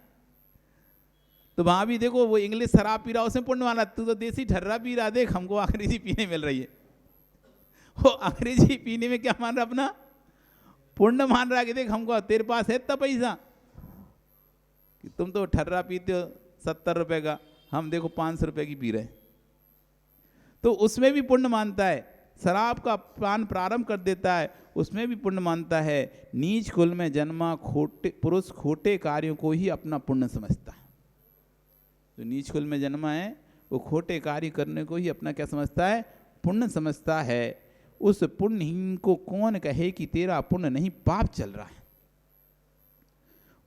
तो वहाँ भी देखो वो इंग्लिश शराब पी रहा उसमें पुण्य वाला, तू तो देसी ठर्रा पी रहा, देख हमको अंग्रेजी पीने मिल रही है। वो अंग्रेजी पीने में क्या मान रहा, अपना पुण्य मान रहा है कि देख हमको तेरे पास है इतना पैसा कि तुम तो ठर्रा पीते हो 70 रुपए का, हम देखो 500 रुपए की पी रहे हैं, तो उसमें भी पुण्य मानता है। शराब का पान प्रारंभ कर देता है, उसमें भी पुण्य मानता है। नीच कुल में जन्मा खोटे पुरुष खोटे कार्यों को ही अपना पुण्य समझता है। जो नीच कुल में जन्मा है वो खोटे कार्य करने को ही अपना क्या समझता है, पुण्य समझता है। उस पुण्यहीन को कौन कहे कि तेरा पुण्य नहीं पाप चल रहा है।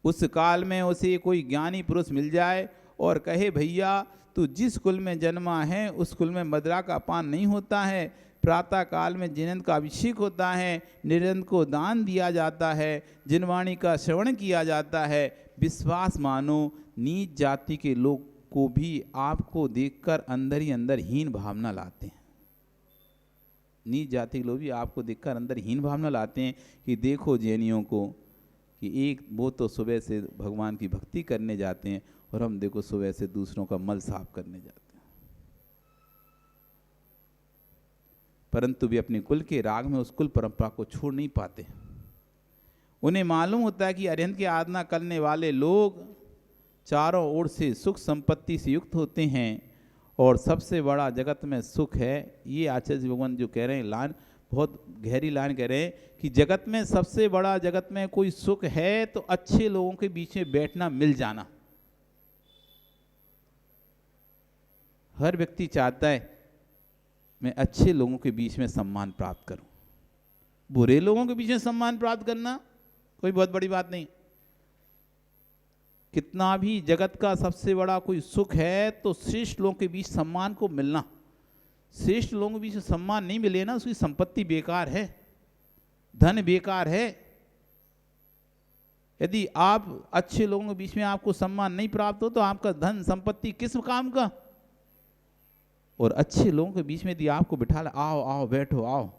उस काल में उसे कोई ज्ञानी पुरुष मिल जाए और कहे भैया तू जिस कुल में जन्मा है उस कुल में मदिरा का पान नहीं होता है, प्रातः काल में जिनंद का अभिषेक होता है, निरंत को दान दिया जाता है, जिनवाणी का श्रवण किया जाता है, विश्वास मानो नीच जाति के लोग को भी आपको देखकर अंदर ही अंदर हीन भावना लाते हैं। नीच जाति के लोग भी आपको देखकर अंदर हीन भावना लाते हैं कि देखो जैनियों को कि एक वो तो सुबह से भगवान की भक्ति करने जाते हैं और हम देखो सुबह से दूसरों का मल साफ करने जाते हैं, परंतु भी अपने कुल के राग में उस कुल परंपरा को छोड़ नहीं पाते। उन्हें मालूम होता है कि अरिहंत की आराधना करने वाले लोग चारों ओर से सुख संपत्ति से युक्त होते हैं और सबसे बड़ा जगत में सुख है। ये आचार्य भगवान जो कह रहे हैं लाइन बहुत गहरी लाइन कह रहे हैं कि जगत में सबसे बड़ा जगत में कोई सुख है तो अच्छे लोगों के बीच में बैठना मिल जाना। हर व्यक्ति चाहता है मैं अच्छे लोगों के बीच में सम्मान प्राप्त करूं, बुरे लोगों के बीच में सम्मान प्राप्त करना कोई बहुत बड़ी बात नहीं। कितना भी जगत का सबसे बड़ा कोई सुख है तो श्रेष्ठ लोगों के बीच सम्मान को मिलना। श्रेष्ठ लोगों के बीच सम्मान नहीं मिले ना, उसकी संपत्ति बेकार है, धन बेकार है। यदि आप अच्छे लोगों के बीच में आपको सम्मान नहीं प्राप्त हो तो आपका धन संपत्ति किस काम का। और अच्छे लोगों के बीच में यदि आपको बिठा ले, आओ आओ बैठो आओ,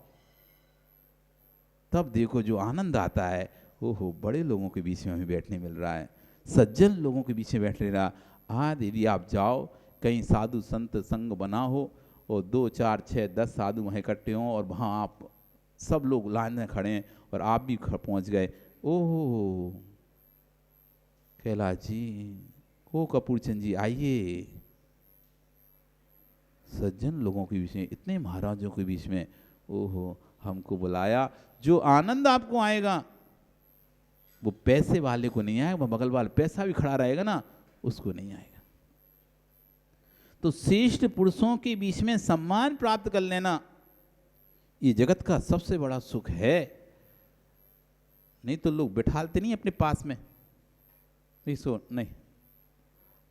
तब देखो जो आनंद आता है, ओहो बड़े लोगों के बीच में हमें बैठने मिल रहा है, सज्जन लोगों के बीच में बैठ रहा। आज यदि आप जाओ कहीं साधु संत संग बना हो और 2 4 6 10 साधु वहाँ इकट्ठे हों और वहाँ आप सब लोग लाइन में खड़े हैं और आप भी पहुँच गए, ओह कैलाश जी ओ कपूर चंद जी आइए, सज्जन लोगों के बीच में इतने महाराजों के बीच में ओहो हमको बुलाया। जो आनंद आपको आएगा वो पैसे वाले को नहीं आएगा, वो बगल वाले पैसा भी खड़ा रहेगा ना उसको नहीं आएगा। तो श्रेष्ठ पुरुषों के बीच में सम्मान प्राप्त कर लेना ये जगत का सबसे बड़ा सुख है। नहीं तो लोग बिठालते नहीं अपने पास में, नहीं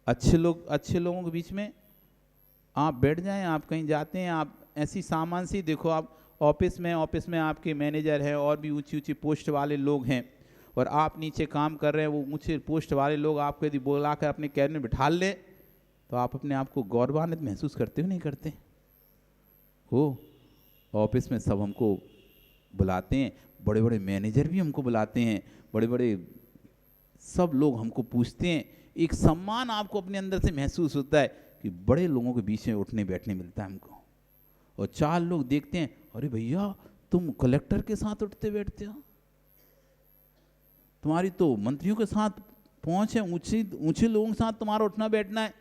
अच्छे लोगों के बीच में आप बैठ जाएं। आप कहीं जाते हैं, आप ऐसी सामान सी देखो, आप ऑफिस में आपके मैनेजर हैं और भी ऊंची ऊंची पोस्ट वाले लोग हैं और आप नीचे काम कर रहे हैं, वो ऊंचे पोस्ट वाले लोग आपको यदि बुलाकर अपने कैबिन में बिठा ले तो आप अपने आप को गौरवान्वित महसूस करते हो नहीं करते हो। ऑफिस में सब हमको बुलाते हैं, बड़े बड़े मैनेजर भी हमको बुलाते हैं, बड़े बड़े सब लोग हमको पूछते हैं, एक सम्मान आपको अपने अंदर से महसूस होता है कि बड़े लोगों के बीच में उठने बैठने मिलता है हमको। और 4 लोग देखते हैं, अरे भैया तुम कलेक्टर के साथ उठते बैठते हो, तुम्हारी तो मंत्रियों के साथ पहुंच है, ऊंचे लोगों के साथ तुम्हारा उठना बैठना है,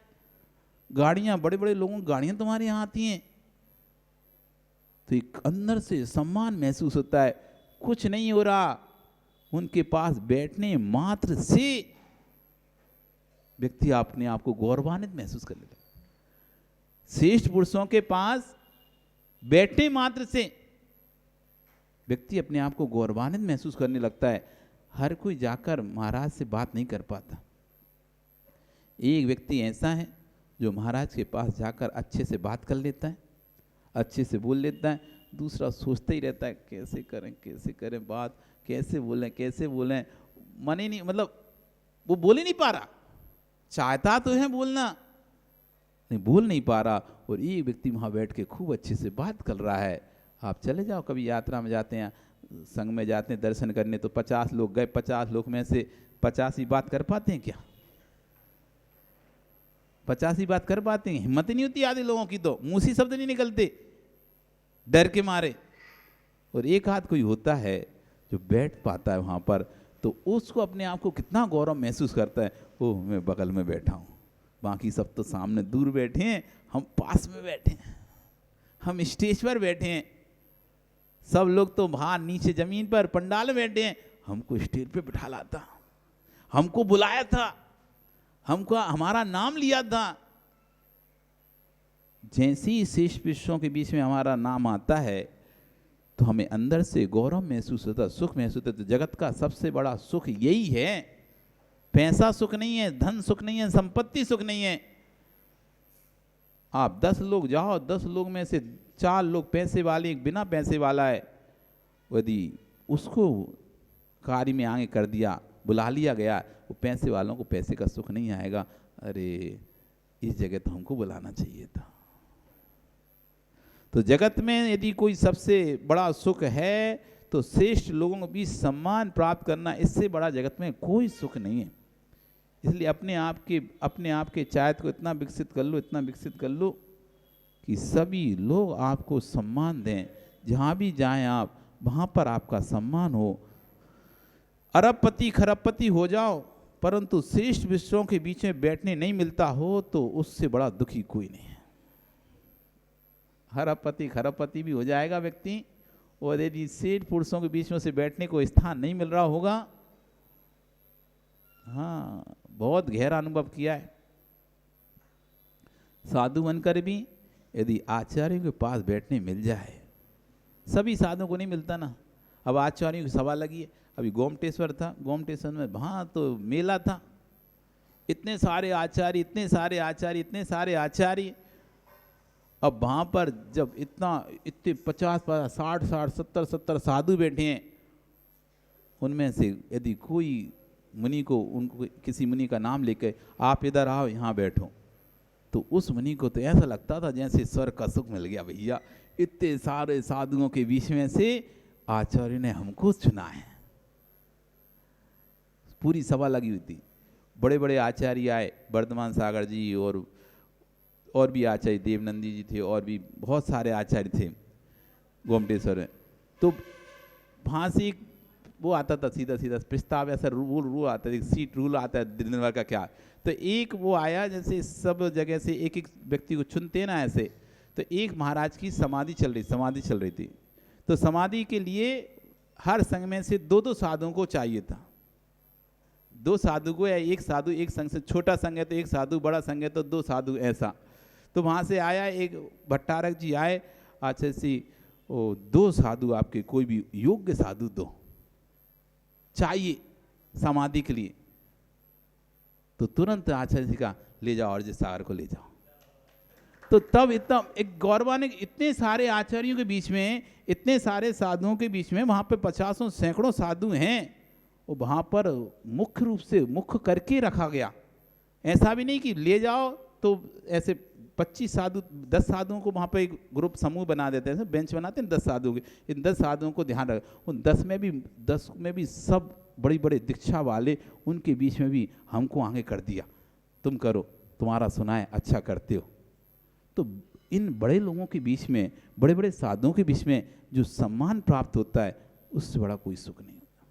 गाड़ियां, बड़े बड़े लोगों की गाड़ियां तुम्हारे यहाँ आती हैं। तो एक अंदर से सम्मान महसूस होता है। कुछ नहीं हो रहा, उनके पास बैठने मात्र से व्यक्ति अपने आप को गौरवान्वित महसूस कर लेता है। श्रेष्ठ पुरुषों के पास बैठने मात्र से व्यक्ति अपने आप को गौरवान्वित महसूस करने लगता है। हर कोई जाकर महाराज से बात नहीं कर पाता। एक व्यक्ति ऐसा है जो महाराज के पास जाकर अच्छे से बात कर लेता है, अच्छे से बोल लेता है। दूसरा सोचता ही रहता है कैसे करें बात, कैसे बोलें, मन ही नहीं, मतलब वो बोल ही नहीं पा रहा। चाहता तो है बोलना, नहीं बोल नहीं पा रहा। और ये व्यक्ति वहाँ बैठ के खूब अच्छे से बात कर रहा है। आप चले जाओ, कभी यात्रा में जाते हैं, संघ में जाते हैं दर्शन करने, तो 50 लोग गए, 50 लोग में से 50 ही बात कर पाते हैं क्या? 50 ही बात कर पाते हैं? हिम्मत ही नहीं होती आधे लोगों की, तो मुंह से शब्द नहीं निकलते डर के मारे। और एक हाथ कोई होता है जो बैठ पाता है वहाँ पर, तो उसको अपने आप को कितना गौरव महसूस करता है। ओह, मैं बगल में बैठा हूँ, बाकी सब तो सामने दूर बैठे हैं, हम पास में बैठे हैं, हम स्टेज पर बैठे हैं, सब लोग तो बाहर नीचे जमीन पर पंडाल में बैठे हैं, हमको स्टेज पे बिठा लाता, हमको बुलाया था, हमको हमारा नाम लिया था। जैसे ही शेष विश्वों के बीच में हमारा नाम आता है तो हमें अंदर से गौरव महसूस होता है, सुख महसूस होता है। तो जगत का सबसे बड़ा सुख यही है। पैसा सुख नहीं है, धन सुख नहीं है, संपत्ति सुख नहीं है। आप 10 लोग जाओ, 10 लोग में से 4 लोग पैसे वाले, एक बिना पैसे वाला है, यदि उसको कार्य में आगे कर दिया, बुला लिया गया, वो पैसे वालों को पैसे का सुख नहीं आएगा। अरे इस जगह तो हमको बुलाना चाहिए था। तो जगत में यदि कोई सबसे बड़ा सुख है तो श्रेष्ठ लोगों के बीच सम्मान प्राप्त करना, इससे बड़ा जगत में कोई सुख नहीं है। इसलिए अपने आप के चाहत को इतना विकसित कर लो कि सभी लोग आपको सम्मान दें। जहाँ भी जाएं आप, वहाँ पर आपका सम्मान हो। अरबपति खरबपति हो जाओ, परंतु श्रेष्ठ विश्वों के बीच में बैठने नहीं मिलता हो तो उससे बड़ा दुखी कोई नहीं है। अरबपति खरबपति भी हो जाएगा व्यक्ति, और यदि श्रेष्ठ पुरुषों के बीच में से बैठने को स्थान नहीं मिल रहा होगा, हाँ, बहुत गहरा अनुभव किया है। साधु बनकर भी यदि आचार्यों के पास बैठने मिल जाए, सभी साधुओं को नहीं मिलता ना। अब आचार्यों की सभा लगी है, अभी गोमटेश्वर था, गोमटेश्वर में वहाँ तो मेला था, इतने सारे आचार्य। अब वहाँ पर जब इतने 50 60 70 साधु बैठे हैं, उनमें से यदि कोई मुनि को, उनको किसी मुनि का नाम लेकर आप इधर आओ, यहाँ बैठो, तो उस मुनि को तो ऐसा लगता था जैसे स्वर्ग का सुख मिल गया। भैया इतने सारे साधुओं के बीच में से आचार्य ने हमको चुना है। पूरी सभा लगी हुई थी, बड़े बड़े आचार्य आए, वर्धमान सागर जी और भी आचार्य, देवनंदी जी थे, और भी बहुत सारे आचार्य थे गोमटेश्वर में। तो वहाँ से एक वो आता था, सीधा प्रस्ताव, ऐसा रूल आता है, सीट रूल आता है दिन भर का क्या। तो एक वो आया, जैसे सब जगह से एक व्यक्ति को चुनते ना ऐसे, तो एक महाराज की समाधि चल रही थी। तो समाधि के लिए हर संघ में से 2 साधुओं को चाहिए था। 2 साधु को, या एक साधु एक संघ से, छोटा संघ है तो एक साधु, बड़ा संघ है तो 2 साधु, ऐसा। तो वहाँ से आया एक भट्टारक जी आए, आचार्य जी 2 साधु आपके, कोई भी योग्य साधु 2 चाहिए समाधि के लिए। तो तुरंत आचार्य जी का, ले जाओ और सागर को ले जाओ। तो तब इतना एक गौरवान्वित, इतने सारे आचार्यों के बीच में, इतने सारे साधुओं के बीच में, वहाँ पे 50 सैकड़ों साधु हैं, और वहाँ पर मुख्य रूप से मुख्य करके रखा गया। ऐसा भी नहीं कि ले जाओ तो ऐसे 25 साधु, 10 साधुओं को वहाँ पर एक ग्रुप समूह बना देते हैं, बेंच बनाते हैं 10 साधुओं के। इन 10 साधुओं को ध्यान रख, उन 10 में भी सब बड़ी बड़े दीक्षा वाले, उनके बीच में भी हमको आगे कर दिया। तुम करो, तुम्हारा सुना है, अच्छा करते हो। तो इन बड़े लोगों के बीच में, बड़े बड़े साधुओं के बीच में जो सम्मान प्राप्त होता है, उससे बड़ा कोई सुख नहीं होता।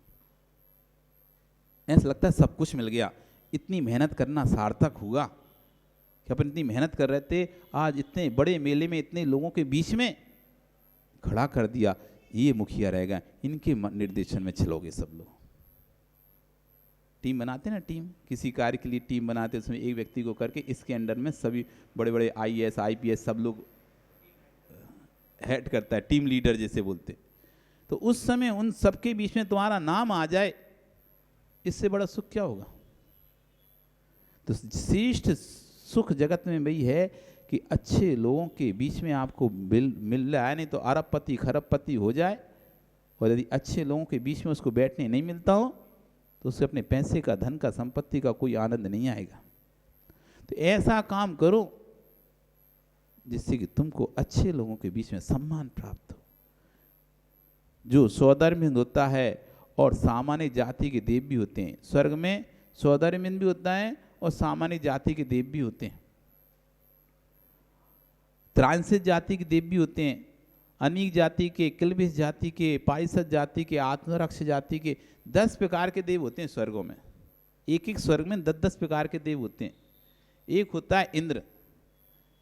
ऐसा लगता है सब कुछ मिल गया, इतनी मेहनत करना सार्थक हुआ कि अपन इतनी मेहनत कर रहे थे, आज इतने बड़े मेले में इतने लोगों के बीच में खड़ा कर दिया, ये मुखिया रहेगा, इनके निर्देशन में चलोगे सब लोग। टीम बनाते ना, टीम किसी कार्य के लिए टीम बनाते, उसमें एक व्यक्ति को करके इसके अंडर में सभी बड़े बड़े IAS IPS सब लोग हेड करता है, टीम लीडर जैसे बोलते। तो उस समय उन सबके बीच में तुम्हारा नाम आ जाए, इससे बड़ा सुख क्या होगा। तो श्रेष्ठ सुख जगत में वही है कि अच्छे लोगों के बीच में आपको मिल रहा है, नहीं तो अरबपति खरबपति हो जाए, और यदि अच्छे लोगों के बीच में उसको बैठने नहीं मिलता हो तो उससे अपने पैसे का, धन का, संपत्ति का कोई आनंद नहीं आएगा। तो ऐसा काम करो जिससे कि तुमको अच्छे लोगों के बीच में सम्मान प्राप्त हो। जो सौधर्महीन होता है और सामान्य जाति के देव भी होते हैं, स्वर्ग में सौधर्महीन भी होता है और सामान्य जाति के देव भी होते हैं, त्रांसित जाति के देव भी होते हैं, अनीक जाति के, किलबिश जाति के, पाइसत जाति के, आत्मरक्ष जाति के 10 प्रकार के देव होते हैं स्वर्गों में। एक एक स्वर्ग में 10-10 प्रकार के देव होते हैं। एक होता है इंद्र,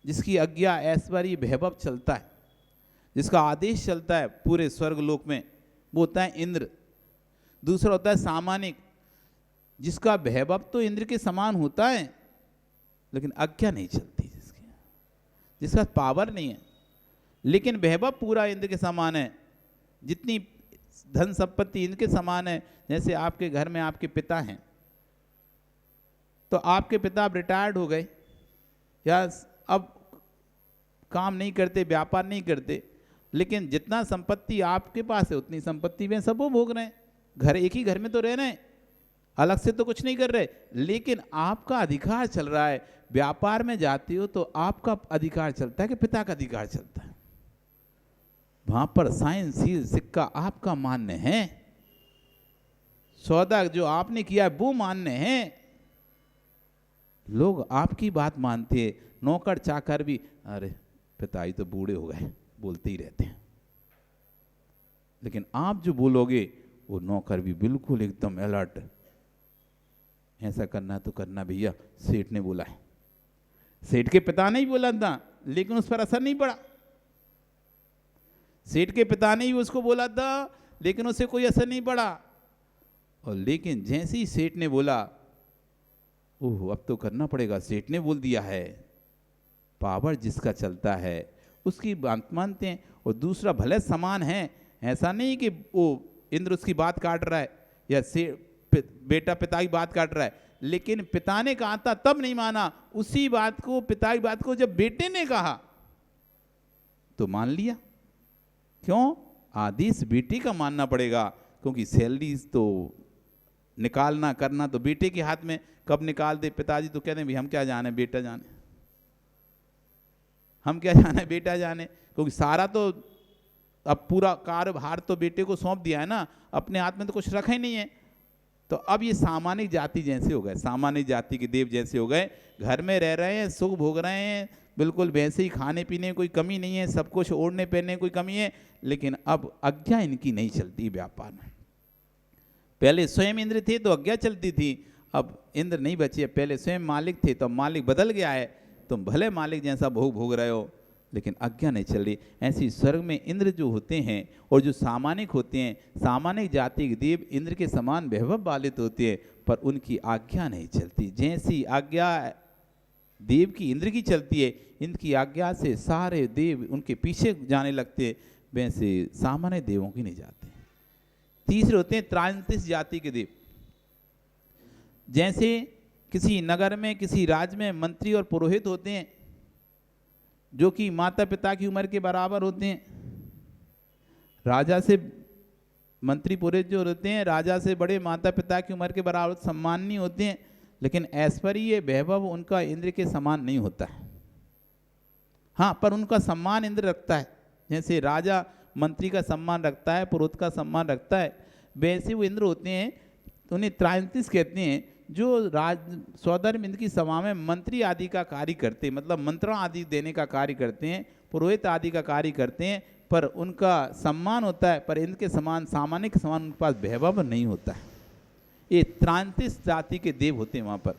जिसकी आज्ञा, ऐश्वर्य, वैभव चलता है, जिसका आदेश चलता है पूरे स्वर्ग लोक में, वो होता है इंद्र। दूसरा होता है सामानिक, जिसका वैभव तो इंद्र के समान होता है लेकिन आज्ञा नहीं चलती, जिसका पावर नहीं है लेकिन वैभव पूरा इंद्र के समान है, जितनी धन संपत्ति इंद्र के समान है। जैसे आपके घर में आपके पिता हैं, तो आपके पिता अब रिटायर्ड हो गए या अब काम नहीं करते, व्यापार नहीं करते, लेकिन जितना संपत्ति आपके पास है उतनी संपत्ति में सब वो भोग रहे हैं। घर, एक ही घर में तो रह रहे हैं, अलग से तो कुछ नहीं कर रहे, लेकिन आपका अधिकार चल रहा है। व्यापार में जाते हो तो आपका अधिकार चलता है कि पिता का अधिकार चलता है, वहां पर साइन सील सिक्का आपका मान्य है, सौदा जो आपने किया है वो मान्य है, लोग आपकी बात मानते हैं। नौकर चाकर भी अरे पिताजी तो बूढ़े हो गए बोलते ही रहते हैं, लेकिन आप जो बोलोगे वो नौकर भी बिल्कुल एकदम अलर्ट, ऐसा करना तो करना भैया, सेठ ने बोला है। सेठ के पिता ने ही बोला था लेकिन उस पर असर नहीं पड़ा, सेठ के पिता ने ही उसको बोला था लेकिन उससे कोई असर नहीं पड़ा, और लेकिन जैसे ही सेठ ने बोला, ओह अब तो करना पड़ेगा, सेठ ने बोल दिया है, पावर जिसका चलता है उसकी बात मानते हैं। और दूसरा भले समान है, ऐसा नहीं कि वो इंद्र उसकी बात काट रहा है या बेटा पिता की बात काट रहा है, लेकिन पिता ने कहा था तब नहीं माना, उसी बात को, पिता की बात को जब बेटे ने कहा तो मान लिया। क्यों? आदेश बेटे का मानना पड़ेगा, क्योंकि सैलरी तो निकालना करना तो बेटे के हाथ में, कब निकाल दे पिताजी तो कहते हैं भाई हम क्या जाने, बेटा जाने, हम क्या जाने, बेटा जाने, क्योंकि सारा तो अब पूरा कार्यभार तो बेटे को सौंप दिया है ना, अपने हाथ में तो कुछ रखा ही नहीं है। तो अब ये सामान्य जाति जैसे हो गए, सामान्य जाति के देव जैसे हो गए, घर में रह रहे हैं, सुख भोग रहे हैं, बिल्कुल वैसे ही, खाने पीने कोई कमी नहीं है, सब कुछ ओढ़ने पहनने कोई कमी है, लेकिन अब आज्ञा इनकी नहीं चलती व्यापार में। पहले स्वयं इंद्र थे तो आज्ञा चलती थी, अब इंद्र नहीं बचे, पहले स्वयं मालिक थे तो मालिक बदल गया है, तुम भले मालिक जैसा भोग रहे हो लेकिन आज्ञा नहीं चल रही। ऐसी स्वर्ग में इंद्र जो होते हैं और जो सामानिक होते हैं, सामानिक जाति के देव इंद्र के समान वैभव वाले होते हैं, पर उनकी आज्ञा नहीं चलती। जैसी आज्ञा देव की इंद्र की चलती है, इंद्र की आज्ञा से सारे देव उनके पीछे जाने लगते हैं, वैसे सामान्य देवों की नहीं जाते। तीसरे होते हैं त्रांतिस जाति के देव। जैसे किसी नगर में, किसी राज्य में मंत्री और पुरोहित होते हैं जो कि माता पिता की उम्र के बराबर होते हैं, राजा से मंत्री पुरोहित जो होते हैं राजा से बड़े माता पिता की उम्र के बराबर सम्माननीय होते हैं, लेकिन ऐश्वर्य वैभव उनका इंद्र के समान नहीं होता है। हाँ, पर उनका सम्मान इंद्र रखता है, जैसे राजा मंत्री का सम्मान रखता है, पुरोहित का सम्मान रखता है, वैसे वो इंद्र होते हैं। तो उन्हें त्रांतिस कहते हैं, जो राज स्वधर्म इंद्र की सभा में मंत्री आदि का कार्य करते हैं, मतलब मंत्रण आदि देने का कार्य करते हैं, पुरोहित आदि का कार्य करते हैं, पर उनका सम्मान होता है, पर इनके समान सामान्य के समान उनके पास वैभव नहीं होता है। ये त्रांतिस जाति के देव होते हैं वहाँ पर।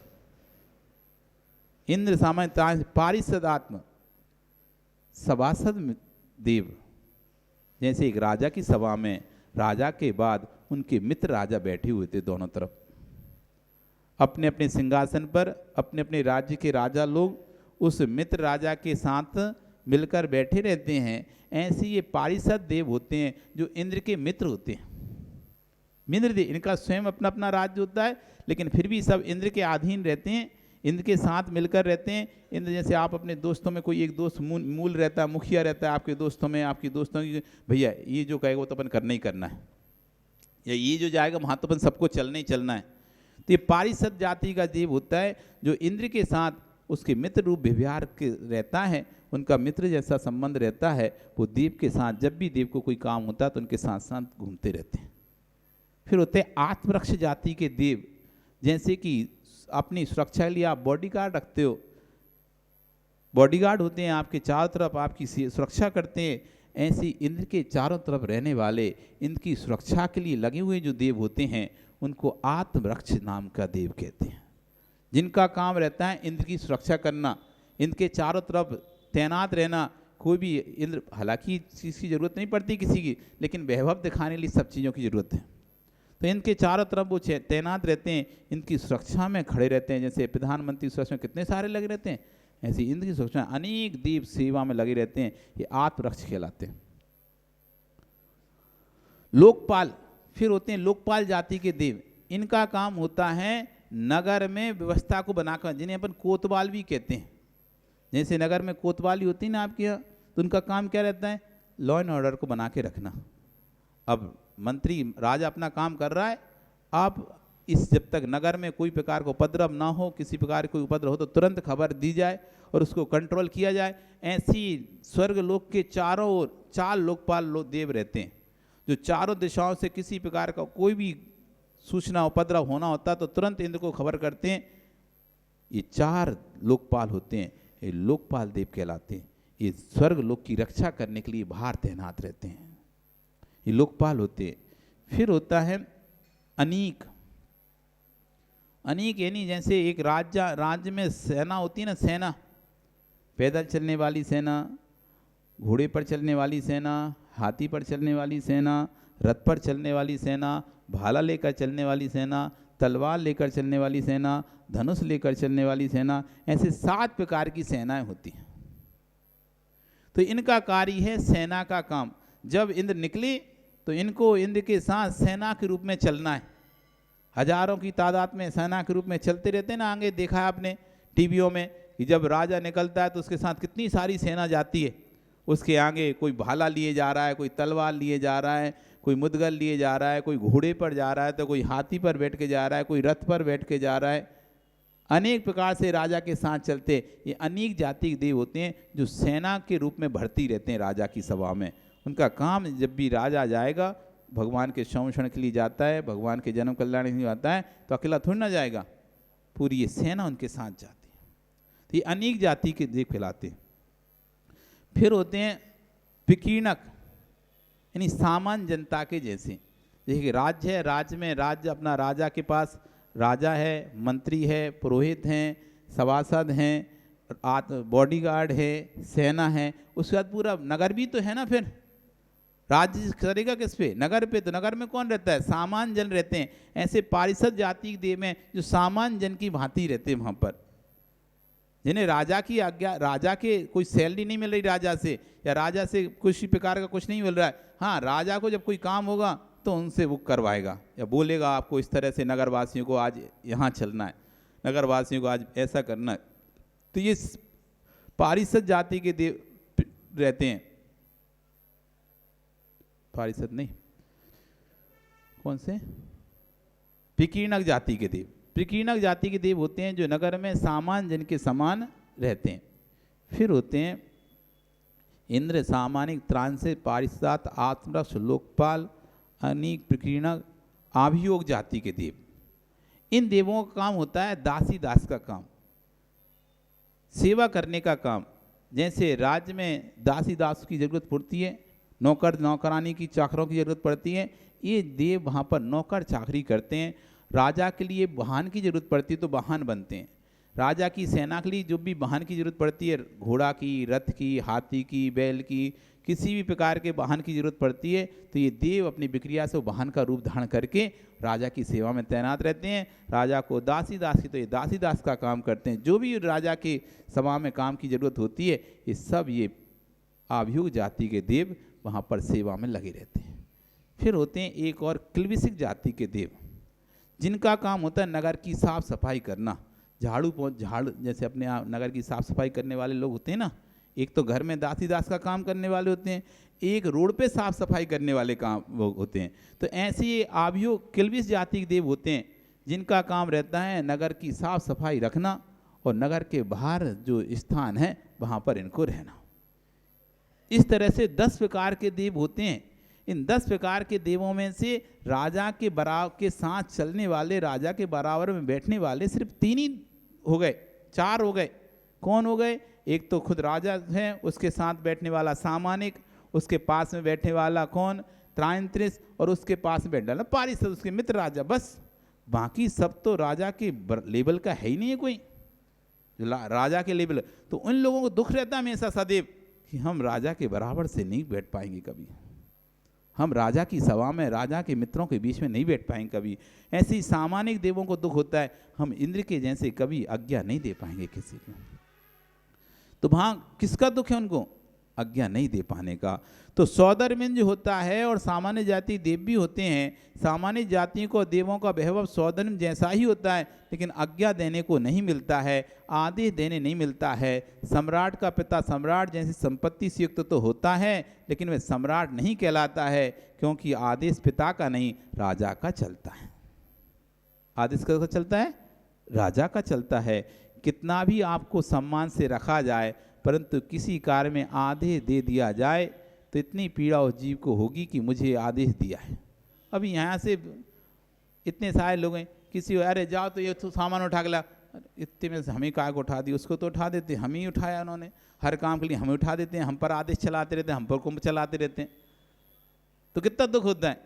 इंद्र सामान्य पारिषदात्म सभासद देव, जैसे एक राजा की सभा में राजा के बाद उनके मित्र राजा बैठे हुए थे दोनों तरफ, अपने अपने सिंहासन पर अपने अपने राज्य के राजा लोग उस मित्र राजा के साथ मिलकर बैठे रहते हैं। ऐसे ये पारिषद देव होते हैं जो इंद्र के मित्र होते हैं। मित्र देव, इनका स्वयं अपना अपना राज्य होता है, लेकिन फिर भी सब इंद्र के अधीन रहते हैं, इंद्र के साथ मिलकर रहते हैं। इंद्र जैसे आप अपने दोस्तों में कोई एक दोस्त मूल रहता है, मुखिया रहता है आपके दोस्तों में, आपकी दोस्तों की भैया ये जो कहेगा वो तो अपन करना ही करना है, या ये जो जाएगा वहाँ तो अपन सबको चलना ही चलना है। तो ये पारिषद जाति का देव होता है जो इंद्र के साथ उसके मित्र रूप व्यवहार के रहता है, उनका मित्र जैसा संबंध रहता है। वो देव के साथ जब भी देव को कोई काम होता है तो उनके साथ साथ घूमते रहते हैं। फिर होते हैं आत्मरक्ष जाति के देव, जैसे कि अपनी सुरक्षा के लिए आप बॉडीगार्ड रखते हो, बॉडीगार्ड होते हैं आपके चारों तरफ, आपकी सुरक्षा करते हैं। ऐसी इंद्र के चारों तरफ रहने वाले इंद्र की सुरक्षा के लिए लगे हुए जो देव होते हैं उनको आत्मरक्ष नाम का देव कहते हैं, जिनका काम रहता है इंद्र की सुरक्षा करना, इंद्र के चारों तरफ तैनात रहना। कोई भी इंद्र, हालांकि चीज़ की जरूरत नहीं पड़ती किसी की, लेकिन वैभव दिखाने के लिए सब चीज़ों की जरूरत है। तो इनके चारों तरफ वो तैनात रहते हैं, इनकी सुरक्षा में खड़े रहते हैं। जैसे प्रधानमंत्री सुरक्षा में कितने सारे लगे रहते हैं, ऐसे इंद्र की सुरक्षा में अनेक देव सेवा में लगे रहते हैं। ये आत्मरक्ष कहलाते हैं। लोकपाल, फिर होते हैं लोकपाल जाति के देव। इनका काम होता है नगर में व्यवस्था को बनाकर, जिन्हें अपन कोतवाल भी कहते हैं। जैसे नगर में कोतवाली होती है ना आपके यहाँ, तो उनका काम क्या रहता है, लॉ एंड ऑर्डर को बना के रखना। अब मंत्री राजा अपना काम कर रहा है, आप इस जब तक नगर में कोई प्रकार का उपद्रव ना हो, किसी प्रकार कोई उपद्रव हो तो तुरंत खबर दी जाए और उसको कंट्रोल किया जाए। ऐसी स्वर्ग लोक के चारों ओर 4 लोकपाल देव रहते हैं, जो चारों दिशाओं से किसी प्रकार का कोई भी सूचना उपद्रव होना होता तो तुरंत इंद्र को खबर करते हैं। ये 4 लोकपाल होते हैं, ये लोकपाल देव कहलाते हैं। ये स्वर्ग लोक की रक्षा करने के लिए बाहर तैनात रहते हैं, ये लोकपाल होते हैं। फिर होता है अनीक। अनीक यानी जैसे एक राज्य में सेना होती है ना, सेना, पैदल चलने वाली सेना, घोड़े पर चलने वाली सेना, हाथी पर चलने वाली सेना, रथ पर चलने वाली सेना, भाला लेकर चलने वाली सेना, तलवार लेकर चलने वाली सेना, धनुष लेकर चलने वाली सेना, ऐसे 7 प्रकार की सेनाएं होती हैं। तो इनका कार्य है सेना का काम। जब इंद्र निकले तो इनको इंद्र के साथ सेना के रूप में चलना है। हजारों की तादाद में सेना के रूप में चलते रहते हैं ना, आगे देखा है आपने टीवियों में कि जब राजा निकलता है तो उसके साथ कितनी सारी सेना जाती है। उसके आगे कोई भाला लिए जा रहा है, कोई तलवार लिए जा रहा है, कोई मुदगल लिए जा रहा है, कोई घोड़े पर जा रहा है, तो कोई हाथी पर बैठ के जा रहा है, कोई रथ पर बैठ के जा रहा है। अनेक प्रकार से राजा के साथ चलते। ये अनेक जाति के देव होते हैं जो सेना के रूप में भर्ती रहते हैं राजा की सभा में। उनका काम, जब भी राजा जाएगा भगवान के संरक्षण के लिए जाता है, भगवान के जन्म कल्याण के लिए जाता है, तो अकेला थोड़ी ना जाएगा, पूरी ये सेना उनके साथ जाती है। तो ये अनेक जाति के देव कहलाते हैं। फिर होते हैं विकीर्णक, यानी सामान्य जनता के जैसे। देखिए राज्य है, राज्य में राज्य अपना राजा के पास राजा है, मंत्री है, पुरोहित हैं, सभासद हैं, बॉडीगार्ड है, सेना है, उसके बाद पूरा नगर भी तो है ना। फिर राज्य करेगा किस पे, नगर पे। तो नगर में कौन रहता है, सामान्य जन रहते हैं। ऐसे पारिषद जाति के देव में जो सामान्य जन की भांति रहते हैं वहाँ पर, जिन्हें राजा की आज्ञा, राजा के कोई सैलरी नहीं मिल रही राजा से, या राजा से किसी प्रकार का कुछ नहीं मिल रहा है। हाँ, राजा को जब कोई काम होगा तो उनसे वो करवाएगा या बोलेगा आपको इस तरह से नगरवासियों को आज यहाँ चलना है, नगरवासियों को आज ऐसा करना है। तो ये पारिषद जाति के देव रहते हैं। पारिषद नहीं, कौन से, विकीर्णक जाति के देव। विकीर्णक जाति के देव होते हैं जो नगर में सामान्य जन के समान रहते हैं। फिर होते हैं इंद्र, सामानिक, त्रांसे, पारिषद, आत्मरक्ष, लोकपाल, अनीक, विकीर्णक, आभियोग जाति के देव। इन देवों का काम होता है दासी दास का काम, सेवा करने का काम। जैसे राज्य में दासी दास की जरूरत पड़ती है, नौकर नौकरानी की, चाकरों की जरूरत पड़ती है, ये देव वहाँ पर नौकर चाकरी करते हैं। राजा के लिए वाहन की जरूरत पड़ती है तो वाहन बनते हैं। राजा की सेना के लिए जो भी वाहन की जरूरत पड़ती है, घोड़ा की, रथ की, हाथी की, बैल की, किसी भी प्रकार के वाहन की जरूरत पड़ती है, तो ये देव अपनी विक्रिया से वाहन का रूप धारण करके राजा की सेवा में तैनात रहते हैं। राजा को दासी दास की, तो ये दासी दास का काम करते हैं। जो भी राजा के सभा में काम की जरूरत होती है, ये सब ये आभ्युग जाति के देव वहाँ पर सेवा में लगे रहते हैं। फिर होते हैं एक और किल्विसिक जाति के देव, जिनका काम होता है नगर की साफ सफाई करना। झाड़ू जैसे अपने यहाँ नगर की साफ सफाई करने वाले लोग होते हैं ना, एक तो घर में दासी दास का काम करने वाले होते हैं, एक रोड पे साफ सफाई करने वाले काम वो होते हैं। तो ऐसे ये आभ्युग किल्विस जाति के देव होते हैं, जिनका काम रहता है नगर की साफ सफाई रखना और नगर के बाहर जो स्थान है वहाँ पर इनको रहना। इस तरह से 10 प्रकार के देव होते हैं। इन 10 प्रकार के देवों में से राजा के बराबर के साथ चलने वाले, राजा के बराबर में बैठने वाले सिर्फ 3 ही हो गए, 4 हो गए। कौन हो गए? एक तो खुद राजा है, उसके साथ बैठने वाला सामानिक, उसके पास में बैठने वाला कौन? त्रायंत्रिस, और उसके पास में बैठने वाला पारिषद, उसके मित्र राजा। बस बाकी सब तो राजा के लेवल का है ही नहीं है कोई, राजा के लेवल। तो उन लोगों को दुख रहता है हमेशा सदैव कि हम राजा के बराबर से नहीं बैठ पाएंगे कभी, हम राजा की सभा में, राजा के मित्रों के बीच में नहीं बैठ पाएंगे कभी। ऐसे ही सामान्य देवों को दुख होता है, हम इंद्र के जैसे कभी आज्ञा नहीं दे पाएंगे किसी को। तो वहाँ किसका दुख है? उनको आज्ञा नहीं दे पाने का। तो सौदर्मिन जो होता है, और सामान्य जाति देव भी होते हैं। सामान्य जातियों को देवों का वैभव सौदर्म जैसा ही होता है, लेकिन आज्ञा देने को नहीं मिलता है, आदेश देने नहीं मिलता है। सम्राट का पिता सम्राट जैसी संपत्ति से युक्त तो होता है, लेकिन वह सम्राट नहीं कहलाता है, क्योंकि आदेश पिता का नहीं राजा का चलता है। आदेश किसका चलता है? राजा का चलता है। कितना भी आपको सम्मान से रखा जाए, परंतु किसी कार्य में आदेश दे दिया जाए तो इतनी पीड़ा उस जीव को होगी कि मुझे आदेश दिया है। अभी यहाँ से इतने सारे लोग हैं, किसी अरे जाओ तो ये तो सामान उठा के ला, इतने में से हमें काय को उठा दी, उसको तो उठा देते, हम ही उठाया उन्होंने, हर काम के लिए हमें उठा देते हैं, हम पर आदेश चलाते रहते हैं, हम पर कुंभ चलाते रहते हैं। तो कितना दुख होता है।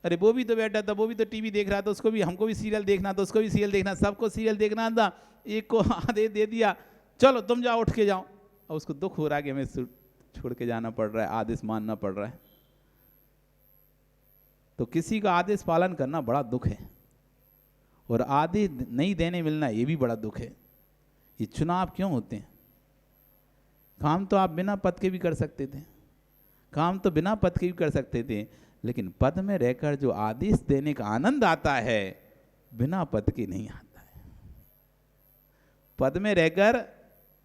अरे वो भी तो बैठा था, वो भी तो टीवी देख रहा था, उसको भी, हमको भी सीरियल देखना था, उसको भी सीरियल देखना, सबको सीरियल देखना था, एक को आदेश दे दिया चलो तुम जाओ, उठ के जाओ, और उसको दुख हो रहा है कि हमें छोड़ के जाना पड़ रहा है, आदेश मानना पड़ रहा है। तो किसी का आदेश पालन करना बड़ा दुख है, और आदेश नहीं देने मिलना ये भी बड़ा दुख है। ये चुनाव क्यों होते हैं? काम तो आप बिना पद के भी कर सकते थे, काम तो बिना पद के भी कर सकते थे, लेकिन पद में रहकर जो आदेश देने का आनंद आता है, बिना पद के नहीं आता है। पद में रहकर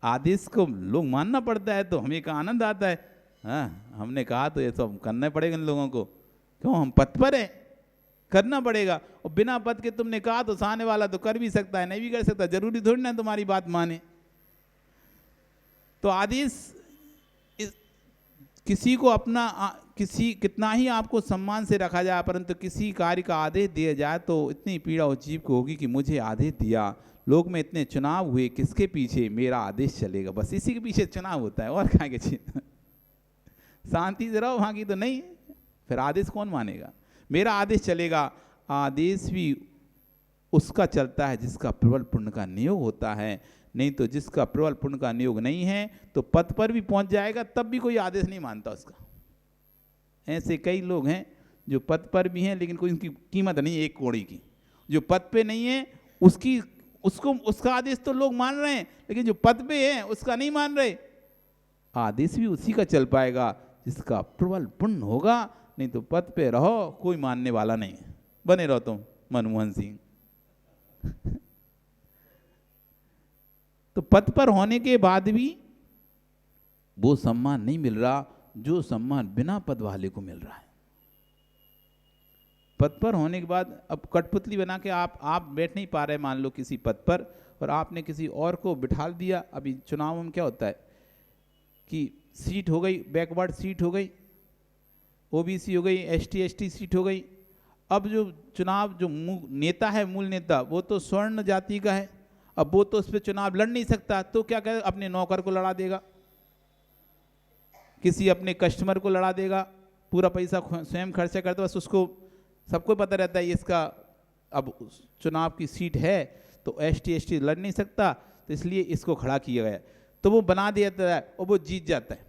आदेश को लोग मानना पड़ता है तो हमें का आनंद आता है। हाँ, हमने कहा तो ये सब करना पड़ेगा इन लोगों को, क्यों? हम पद पर है, करना पड़ेगा। और बिना पद के तुमने कहा तो सामने वाला तो कर भी सकता है, नहीं भी कर सकता, जरूरी थोड़ी ना तुम्हारी बात माने। तो आदेश किसी को अपना किसी कितना ही आपको सम्मान से रखा जाए, परंतु किसी कार्य का आदेश दिया जाए तो इतनी पीड़ा उस जीव को होगी कि मुझे आदेश दिया, लोग में इतने चुनाव हुए, किसके पीछे? मेरा आदेश चलेगा, बस इसी के पीछे चुनाव होता है, और कहाँ के चीज। शांति से रहो, वहाँ की तो नहीं, फिर आदेश कौन मानेगा? मेरा आदेश चलेगा। आदेश भी उसका चलता है जिसका प्रबल पुण्य का नियोग होता है, नहीं तो जिसका प्रबल पुण्य का नियोग नहीं है तो पद पर भी पहुंच जाएगा तब भी कोई आदेश नहीं मानता उसका। ऐसे कई लोग हैं जो पद पर भी हैं लेकिन कोई उनकी कीमत नहीं है एक कौड़ी की। जो पद पे नहीं है उसका आदेश तो लोग मान रहे हैं, लेकिन जो पद पे है उसका नहीं मान रहे। आदेश भी उसी का चल पाएगा जिसका प्रबल पुण्य होगा, नहीं तो पद पे रहो कोई मानने वाला नहीं है, बने रहो तुम मनमोहन सिंह। तो पद पर होने के बाद भी वो सम्मान नहीं मिल रहा जो सम्मान बिना पद वाले को मिल रहा है। पद पर होने के बाद अब कठपुतली बना के आप बैठ नहीं पा रहे, मान लो किसी पद पर, और आपने किसी और को बिठा दिया। अभी चुनाव में क्या होता है कि सीट हो गई, बैकवर्ड सीट हो गई, ओबीसी हो गई, एसटी सीट हो गई। अब जो चुनाव जो नेता है, मूल नेता, वो तो स्वर्ण जाति का है, अब वो तो उस पर चुनाव लड़ नहीं सकता, तो क्या करे, अपने नौकर को लड़ा देगा, किसी अपने कस्टमर को लड़ा देगा, पूरा पैसा स्वयं खर्चा करता, बस उसको सबको पता रहता है इसका अब चुनाव की सीट है तो ST लड़ नहीं सकता, तो इसलिए इसको खड़ा किया गया, तो वो बना देता है और वो जीत जाता है।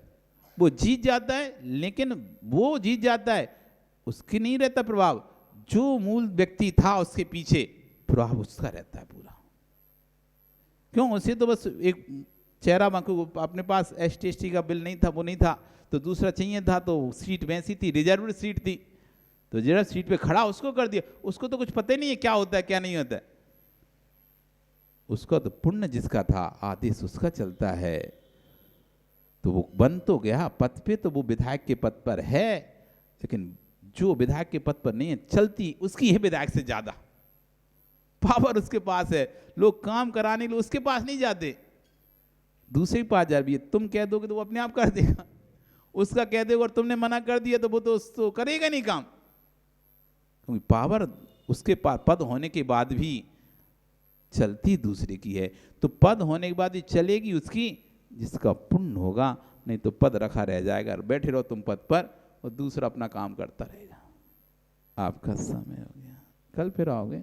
वो जीत जाता है, लेकिन वो जीत जाता है, उसकी नहीं रहता प्रभाव, जो मूल व्यक्ति था उसके पीछे प्रभाव उसका रहता है पूरा। क्यों? उसे तो बस एक चेहरा, अपने पास ST का बिल नहीं था, वो नहीं था, तो दूसरा चाहिए था, तो सीट वैसी थी, रिजर्व सीट थी, तो रिजर्व सीट पे खड़ा उसको कर दिया। उसको तो कुछ पता ही नहीं है क्या होता है क्या नहीं होता है, उसका तो पुण्य जिसका था, आदेश उसका चलता है, तो वो बन तो गया पद पे, तो वो विधायक के पद पर है, लेकिन जो विधायक के पद पर नहीं है, चलती उसकी है विधायक से ज्यादा पावर उसके पास है। लोग काम कराने के लिए उसके पास नहीं जाते, दूसरे के पास जा रही है। तुम कह दोगे तो वो अपने आप कर देगा, उसका कह दोगे और तुमने मना कर दिया तो वो तो करेगा नहीं काम, क्योंकि पावर उसके पास पद होने के बाद भी चलती दूसरे की है। तो पद होने के बाद ही चलेगी उसकी जिसका पुण्य होगा, नहीं तो पद रखा रह जाएगा, बैठे रहो तुम पद पर और दूसरा अपना काम करता रहेगा। आपका समय हो गया, कल फिर आओगे,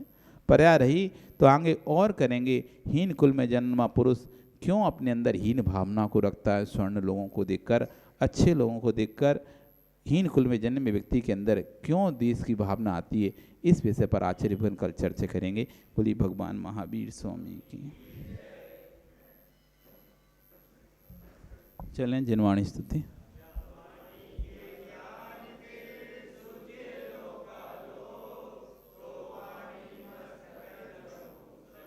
पर्याय रही तो आगे और करेंगे। हीन कुल में जन्मा पुरुष क्यों अपने अंदर हीन भावना को रखता है, स्वर्ण लोगों को देखकर, अच्छे लोगों को देखकर हीन कुल में जन्मे व्यक्ति के अंदर क्यों देश की भावना आती है, इस विषय पर आचार्य भगवान कल चर्चा करेंगे। बोलिए भगवान महावीर स्वामी की। चलें जिनवाणी स्तुति।